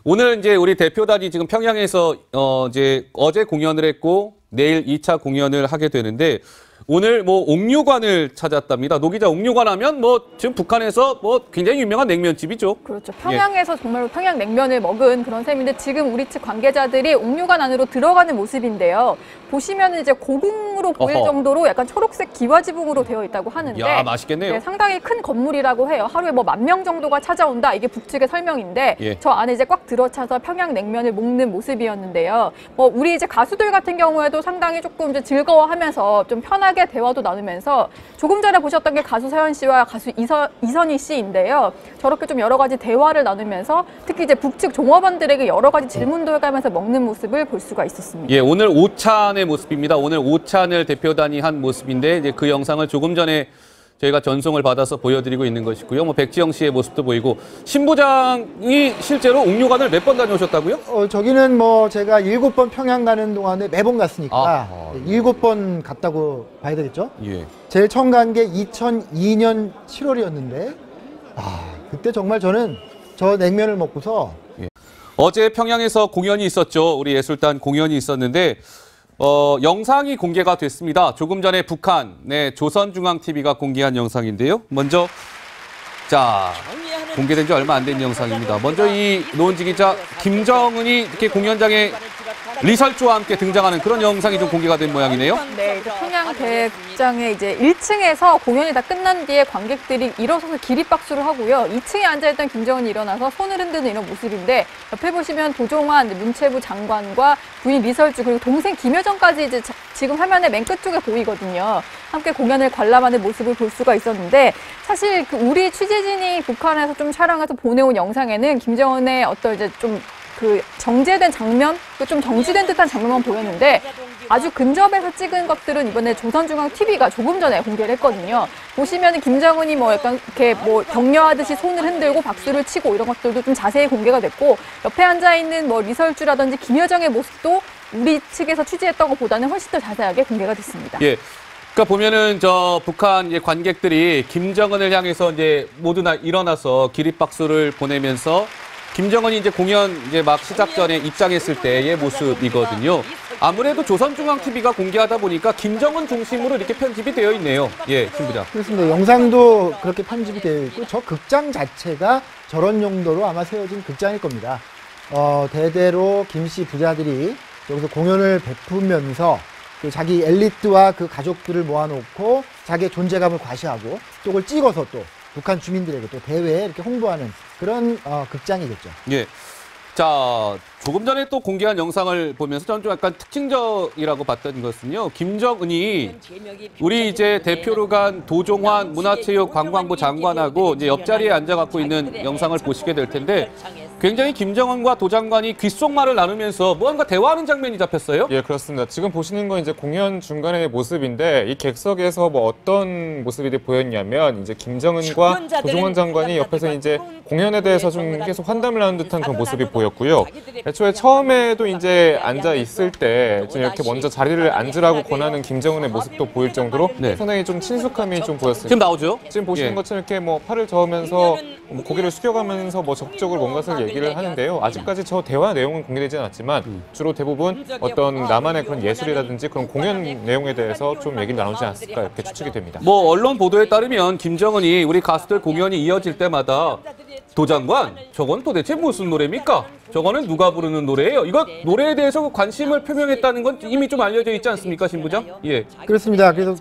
오늘 이제 우리 대표단이 지금 평양에서 이제 어제 공연을 했고 내일 2차 공연을 하게 되는데, 오늘 뭐 옥류관을 찾았답니다. 노 기자, 옥류관 하면 뭐 지금 북한에서 뭐 굉장히 유명한 냉면집이죠. 그렇죠. 평양에서 정말로 평양 냉면을 먹은 그런 셈인데, 지금 우리 측 관계자들이 옥류관 안으로 들어가는 모습인데요. 보시면 이제 고궁으로 보일 정도로 약간 초록색 기와지붕으로 되어 있다고 하는데, 야, 맛있겠네요. 네, 상당히 큰 건물이라고 해요. 하루에 뭐 10,000명 정도가 찾아온다, 이게 북측의 설명인데, 예. 저 안에 이제 꽉 들어차서 평양 냉면을 먹는 모습이었는데요. 뭐 우리 이제 가수들 같은 경우에도 상당히 조금 이제 즐거워하면서 좀 편하게 대화도 나누면서, 조금 전에 보셨던 게 가수 서현 씨와 가수 이선희 씨인데요. 저렇게 좀 여러 가지 대화를 나누면서 특히 이제 북측 종업원들에게 여러 가지 질문도 해가면서 먹는 모습을 볼 수가 있었습니다. 예, 오늘 오찬의 모습입니다. 오늘 오찬을 대표단이 한 모습인데, 이제 그 영상을 조금 전에 저희가 전송을 받아서 보여드리고 있는 것이고요. 뭐 백지영 씨의 모습도 보이고, 신부장이 실제로 옥류관을 몇 번 다녀오셨다고요? 저기는 뭐 제가 7번 평양 가는 동안에 매번 갔으니까 7번 갔다고 봐야 되겠죠? 예. 제일 처음 간 게 2002년 7월이었는데, 그때 정말 저는 저 냉면을 먹고서 어제 평양에서 공연이 있었죠. 우리 예술단 공연이 있었는데, 영상이 공개가 됐습니다. 조금 전에 북한, 조선중앙TV가 공개한 영상인데요. 먼저, 자, 공개된 지 얼마 안 된 영상입니다. 먼저 이 노은지 기자, 김정은이 이렇게 공연장에 리설주와 함께 등장하는 그런 영상이 좀 공개가 된 모양이네요. 네, 이제 평양 대극장의 이제 1층에서 공연이 다 끝난 뒤에 관객들이 일어서서 기립박수를 하고요. 2층에 앉아있던 김정은이 일어나서 손을 흔드는 이런 모습인데, 옆에 보시면 도종환 문체부 장관과 부인 리설주, 그리고 동생 김여정까지 이제 지금 화면의 맨 끝쪽에 보이거든요. 함께 공연을 관람하는 모습을 볼 수가 있었는데, 사실 그 우리 취재진이 북한에서 좀 촬영해서 보내온 영상에는 김정은의 어떤 이제 좀 그 정제된 장면, 좀 정지된 듯한 장면만 보였는데, 아주 근접해서 찍은 것들은 이번에 조선중앙TV가 조금 전에 공개를 했거든요. 보시면 김정은이 뭐 약간 이렇게 뭐 격려하듯이 손을 흔들고 박수를 치고 이런 것들도 좀 자세히 공개가 됐고, 옆에 앉아있는 뭐 리설주라든지 김여정의 모습도 우리 측에서 취재했던 것보다는 훨씬 더 자세하게 공개가 됐습니다. 예. 그러니까 보면은 저 북한 관객들이 김정은을 향해서 이제 모두 일어나서 기립박수를 보내면서, 김정은이 이제 공연 이제 막 시작 전에 입장했을 때의 모습이거든요. 아무래도 조선중앙TV가 공개하다 보니까 김정은 중심으로 이렇게 편집이 되어 있네요. 예, 신부장. 그렇습니다. 영상도 그렇게 편집이 되어 있고, 저 극장 자체가 저런 용도로 아마 세워진 극장일 겁니다. 대대로 김씨 부자들이 여기서 공연을 베푸면서 그 자기 엘리트와 그 가족들을 모아놓고 자기의 존재감을 과시하고, 또 그걸 찍어서 또 북한 주민들에게 또 대회에 이렇게 홍보하는 그런 극장이겠죠. 예. 자, 조금 전에 또 공개한 영상을 보면서 저는 좀 약간 특징적이라고 봤던 것은요, 김정은이 우리 이제 대표로 간 도종환 문화체육관광부 장관하고 이제 옆자리에 앉아갖고 있는 영상을 보시게 될 텐데, 굉장히 김정은과 도 장관이 귓속말을 나누면서 무언가 대화하는 장면이 잡혔어요. 예, 그렇습니다. 지금 보시는 건 이제 공연 중간의 모습인데 이 객석에서 뭐 어떤 모습이 보였냐면 이제 김정은과 조종원 장관이 옆에서 이제 공연에 대해서 좀 계속 환담을 하는 듯한 그런 모습이 보였고요. 애초에 처음에도 이제 앉아 있을 때 좀 이렇게 먼저 자리를 앉으라고 권하는 김정은의 모습도 보일 정도로 상당히 좀 친숙함이 좀 보였습니다. 지금 나오죠? 지금 보시는 예. 것처럼 이렇게 뭐 팔을 저으면서 뭐 고개를 숙여가면서 뭐 적극적으로 뭔가를 얘기를 하는데요. 아직까지 저 대화 내용은 공개되지 않았지만 주로 대부분 어떤 나만의 그런 예술이라든지 그런 공연 내용에 대해서 좀 얘기를 나누지 않았을까 이렇게 추측이 됩니다. 뭐 언론 보도에 따르면 김정은이 우리 가수들 공연이 이어질 때마다 도 장관, 저건 도대체 무슨 노래입니까? 저거는 누가 부르는 노래예요? 이거 노래에 대해서 관심을 표명했다는 건 이미 좀 알려져 있지 않습니까, 신부장? 예. 그렇습니다. 그래서